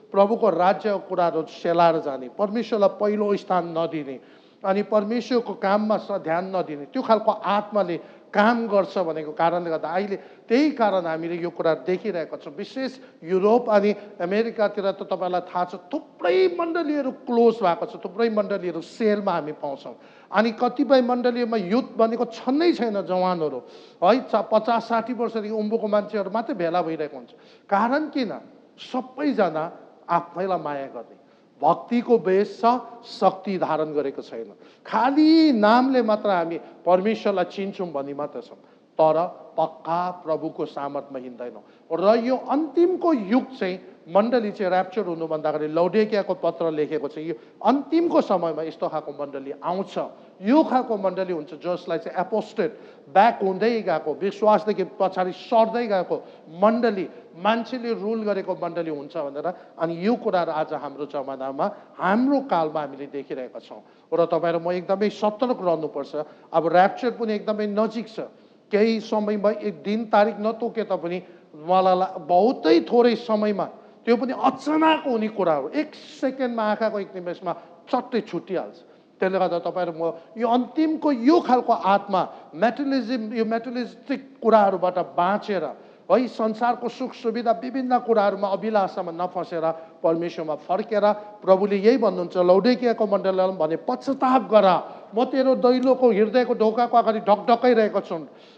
प्रभुको राज्यको कुराहरू सेलाएर जाने, परमेश्वरलाई पहिलो स्थान नदिने अनि परमेश्वरको काममा ध्यान नदिने, त्यो खालको आत्माले काम गर्छ भनेको कारणले गर्दा अहिले त्यही कारण हामीले यो कुरा देखिरहेका छौँ। विशेष युरोप अनि अमेरिकातिर त तपाईँलाई थाहा छ, थुप्रै मण्डलीहरू क्लोज भएको छ, थुप्रै मण्डलीहरू सेलमा हामी पाउँछौँ। अनि कतिपय मण्डलीमा युथ भनेको छन्नै छैन, जवानहरू है, 50-60 वर्षदेखि उँभोको मान्छेहरू मात्रै भेला भइरहेको हुन्छ। कारण किन? सबैजना आफैलाई माया गर्ने, भक्तिको बेस छ, शक्ति धारण गरेको छैन। खालि नामले मात्र हामी परमेश्वरलाई चिन्छौँ भन्ने मात्र छौँ, तर पक्का प्रभुको सामर्थमा हिँड्दैनौँ। र यो अन्तिमको युग चाहिँ मण्डली चाहिँ ऱ्याप्चर हुनु भन्दाखेरि लौडेकियाको पत्र लेखेको छ, यो अन्तिमको समयमा यस्तो खालको मण्डली आउँछ। यो खालको मण्डली हुन्छ जसलाई चाहिँ एपोस्टेट, ब्याक हुँदै गएको, विश्वासदेखि पछाडि सर्दै गएको मण्डली, मान्छेले रुल गरेको मण्डली हुन्छ भनेर। अनि यो कुराहरू आज हाम्रो जमानामा, हाम्रो कालमा हामीले देखिरहेका छौँ। र तपाईँहरू म एकदमै सतर्क रहनुपर्छ। अब ऱ्याप्चर पनि एकदमै नजिक छ, केही समयमा एक दिन तारिक नतोके तापनि मलाई बहुतै थोरै समयमा, त्यो पनि अचानक हुने कुराहरू, एक सेकेन्डमा, आँखाको एक निमेषमा चट्टै छुटिहाल्छ। त्यसले गर्दा तपाईँहरू म यो अन्तिमको यो खालको आत्मा, यो मेटेरियलिस्टिक कुराहरूबाट बाँचेर है, संसारको सुख सुविधा विभिन्न कुराहरूमा अभिलाषामा नफसेर परमेश्वरमा फर्केर, प्रभुले यही भन्नुहुन्छ लौडेकियाको मण्डलीलाई भने, पश्चाताप गर, म तेरो दैलोको हृदयको ढोकाको अगाडि ढकढकाइरहेको छु।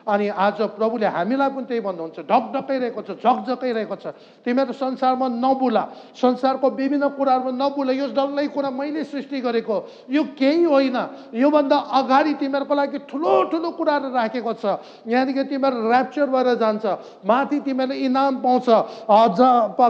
अनि आज प्रभुले हामीलाई पनि त्यही भन्नुहुन्छ, ढकढकाइरहेको छ, झकझकाइरहेको छ, तिमीहरू संसारमा नबुला, संसारको विभिन्न कुराहरूमा नबुला, यो डल्लै कुरा मैले सृष्टि गरेको, यो केही होइन, योभन्दा अगाडि तिमीहरूको लागि ठुलो ठुलो कुराहरू राखेको छ। यहाँदेखि तिमीहरू ऱ्याप्चर भएर जान्छ, माथि तिमीहरूले इनाम पाउँछ,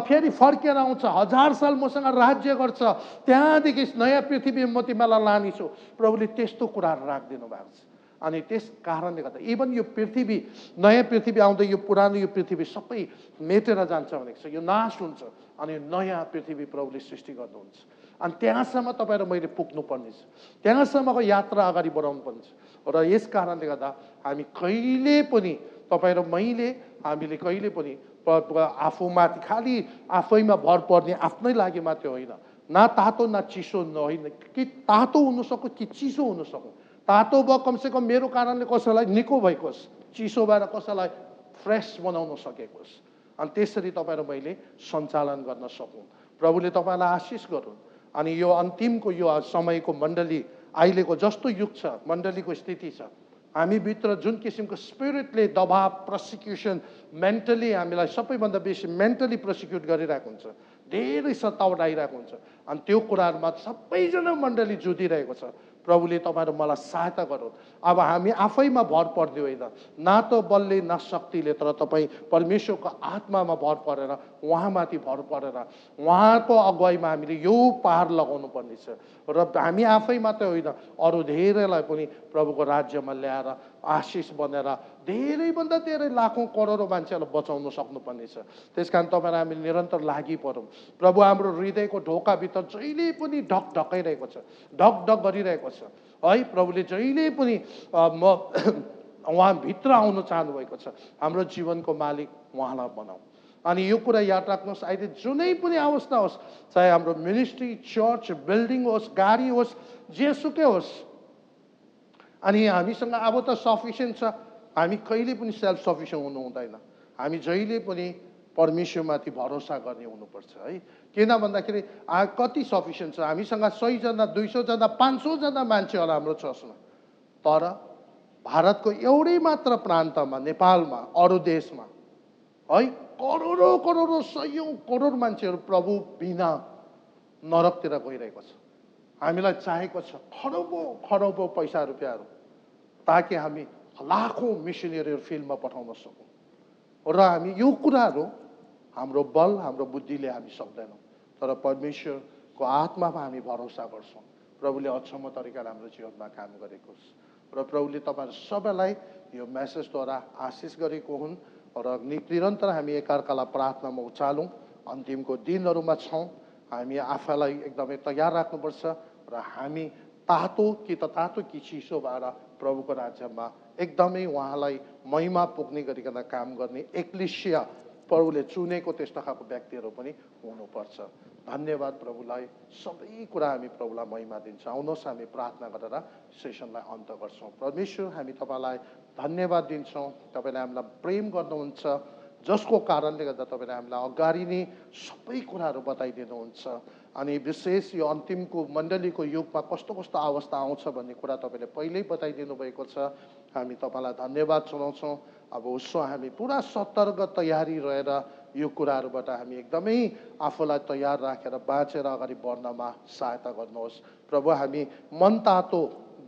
फेरि फर्केर आउँछ, 1000 साल मसँग राज्य गर्छ, त्यहाँदेखि नयाँ पृथ्वी म तिमीलाई लानेछु। प्रभुले त्यस्तो कुराहरू राखिदिनु भएको छ। अनि त्यस कारणले गर्दा इभन यो पृथ्वी, नयाँ पृथ्वी आउँदा यो पुरानो यो पृथ्वी सबै मेटेर जान्छ भनेको छ, यो नाश हुन्छ, अनि नयाँ पृथ्वी प्रभुले सृष्टि गर्नुहुन्छ। अनि त्यहाँसम्म तपाईँहरू मैले पुग्नुपर्ने छ, त्यहाँसम्मको यात्रा अगाडि बढाउनु पर्ने छ। र यस कारणले गर्दा हामी कहिले पनि, तपाईँहरू मैले, हामीले कहिले पनि आफूमाथि खालि आफैमा भर पर्ने, आफ्नै लागि मात्रै होइन, न तातो न चिसो होइन, कि तातो हुन सकु कि चिसो हुन सकु। तातो भयो कमसेकम मेरो कारणले कसैलाई निको भएको होस्, चिसो भएर कसैलाई फ्रेस बनाउन सकेको होस्। अनि त्यसरी तपाईँहरू मैले सञ्चालन गर्न सकौँ। प्रभुले तपाईँलाई आशिष गरून्। अनि यो अन्तिमको यो समयको मण्डली, अहिलेको जस्तो युग छ, मण्डलीको स्थिति छ, हामीभित्र जुन किसिमको स्पिरिटले दबाव, प्रोसिक्युसन, मेन्टली हामीलाई सबैभन्दा बेसी मेन्टली प्रोसिक्युट गरिरहेको हुन्छ, धेरै सतावट आइरहेको हुन्छ। अनि त्यो कुराहरूमा सबैजना मण्डली जुधिरहेको छ। प्रभुले तपाईँहरू मलाई सहायता गरून्। अब हामी आफैमा भर पर्ने होइन, न त बलले न शक्तिले, तर तपाईँ परमेश्वरको आत्मामा भर परेर, उहाँमाथि भर परेर, उहाँको अगुवाईमा हामीले यो पार लगाउनु पर्ने छ। र हामी आफै मात्रै होइन, अरू धेरैलाई पनि प्रभुको राज्यमा ल्याएर आशिष बनेर धेरैभन्दा धेरै लाखौँ करोडौँ मान्छेहरूलाई बचाउन सक्नुपर्ने छ। त्यस कारण तपाईँलाई हामी निरन्तर लागि परौँ। प्रभु हाम्रो हृदयको ढोकाभित्र जहिले पनि ढकढकाइरहेको छ, ढकढक गरिरहेको छ है। प्रभुले जहिले पनि उहाँभित्र आउन चाहनुभएको छ। हाम्रो जीवनको मालिक उहाँलाई बनाऊ। अनि यो कुरा याद राख्नुहोस्, अहिले जुनै पनि अवस्था होस्, चाहे हाम्रो मिनिस्ट्री, चर्च, बिल्डिङ होस्, गाडी होस्, जेसुकै होस्, अनि हामीसँग अब त सफिसियन्ट छ, हामी कहिले पनि सेल्फ सफिसियन्ट हुनु हुँदैन। हामी जहिले पनि परमेश्वरमाथि भरोसा गर्ने हुनुपर्छ है। किन भन्दाखेरि कति सफिसियन्ट छ, हामीसँग 100 जना, 200 जना, 500 जना मान्छे होला हाम्रो चर्चमा, तर भारतको एउटै मात्र प्रान्तमा, नेपालमा, अरू देशमा है, करोडौँ करोडौँ, 100औं करोड मान्छेहरू प्रभु बिना नरकतिर गइरहेको छ। हामीलाई चाहिएको छ खरबौँ खरबौँ पैसा रुपियाँहरू, ताकि हामी लाखौँ मिसनरीहरू फिल्डमा पठाउन सकौँ। र हामी यो कुराहरू हाम्रो बल, हाम्रो बुद्धिले हामी सक्दैनौँ, तर परमेश्वरको आत्मामा हामी भरोसा गर्छौँ। प्रभुले अक्षम तरिकाले हाम्रो जीवनमा काम गरेको छ। र प्रभुले तपाईँहरू सबैलाई यो मेसेजद्वारा आशिष गरेको हुन्। र निरन्तर हामी एकअर्कालाई प्रार्थनामा उचालौँ। अन्तिमको दिनहरूमा छौँ, हामी आफैलाई एकदमै तयार राख्नुपर्छ र हामी तातो कि त तातो कि चिसो भएर प्रभुको राज्यमा एकदमै उहाँलाई महिमा पुग्ने गरिकन काम गर्ने एक्लेसिया, प्रभुले चुनेको त्यस्तो खालको व्यक्तिहरू पनि हुनुपर्छ। धन्यवाद प्रभुलाई। सबै कुरा हामी प्रभुलाई महिमा दिन्छौँ। आउनुहोस् हामी प्रार्थना गरेर सेसनलाई अन्त गर्छौँ। परमेश्वर, हामी तपाईँलाई धन्यवाद दिन्छौँ। तपाईँले हामीलाई प्रेम गर्नुहुन्छ, जसको कारणले गर्दा तपाईँले हामीलाई अगाडि नै सबै कुराहरू बताइदिनुहुन्छ। अनि विशेष यो अन्तिमको मण्डलीको युगमा कस्तो कस्तो अवस्था आउँछ भन्ने कुरा तपाईँले पहिल्यै बताइदिनु भएको छ। हामी तपाईँलाई धन्यवाद चढाउँछौँ। अब उसो हामी पुरा सतर्क तयारी रहेर यो कुराहरूबाट हामी एकदमै आफूलाई तयार राखेर बाँचेर अगाडि बढ्नमा सहायता गर्नुहोस्। प्रभु, हामी मनतातो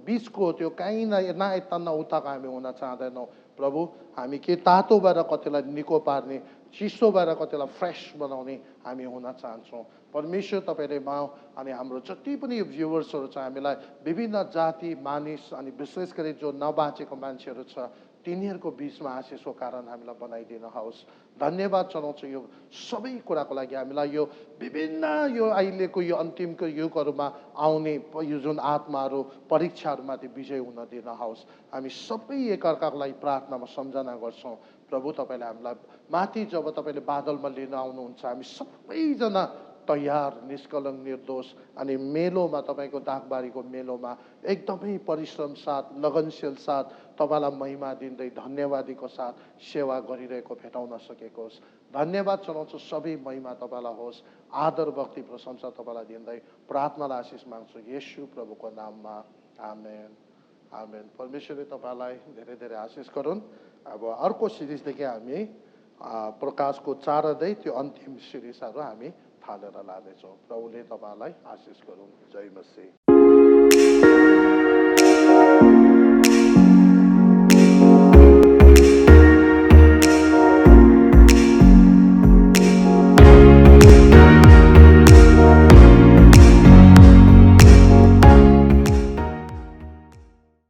बिचको त्यो कहीँ न यता न उताको हामी हुन चाहँदैनौँ। प्रभु, हामी के तातो भएर कतिलाई निको पार्ने, चिसो भएर कतिलाई फ्रेस बनाउने हामी हुन चाहन्छौँ। परमेश्वर, तपाईँले अनि हाम्रो जति पनि भ्युवर्सहरू छ, हामीलाई विभिन्न जाति मानिस अनि विशेष गरी जो नबाँचेको मान्छेहरू छ, तिनीहरूको बिचमा आशिषको कारण हामीलाई बनाइदिनुहोस्। धन्यवाद चढाउँछु यो सबै कुराको लागि। हामीलाई यो विभिन्न यो अहिलेको यो अन्तिमको युगहरूमा आउने यो जुन आत्माहरू परीक्षाहरूमाथि विजय हुन दिनुहोस्। हामी सबै एकअर्काको लागि प्रार्थनामा सम्झना गर्छौँ। प्रभु, तपाईँले हामीलाई माथि जब तपाईँले बादलमा लिन आउनुहुन्छ, हामी सबैजना तयार, निष्कलङ्क, निर्दोष अनि मेलोमा, तपाईँको दागबारीको मेलोमा एकदमै परिश्रम साथ, लगनशील साथ तपाईँलाई महिमा दिँदै धन्यवादीको साथ सेवा गरिरहेको भेटाउन सकेको होस्। धन्यवाद चढाउँछु। सबै महिमा तपाईँलाई होस्। आदर, भक्ति, प्रशंसा तपाईँलाई दिँदै प्रार्थनालाई आशिष माग्छु येशू प्रभुको नाममा। आमेन, आमेन। परमेश्वरले तपाईँलाई धेरै धेरै आशिष गरून्। अब अर्को सिरिजदेखि हामी प्रकाशको 4 अध्याय त्यो अन्तिम सिरिजहरू हामी थालेर लानेछौँ। प्रभुले तपाईँलाई आशिष गरून्। जय मसीह।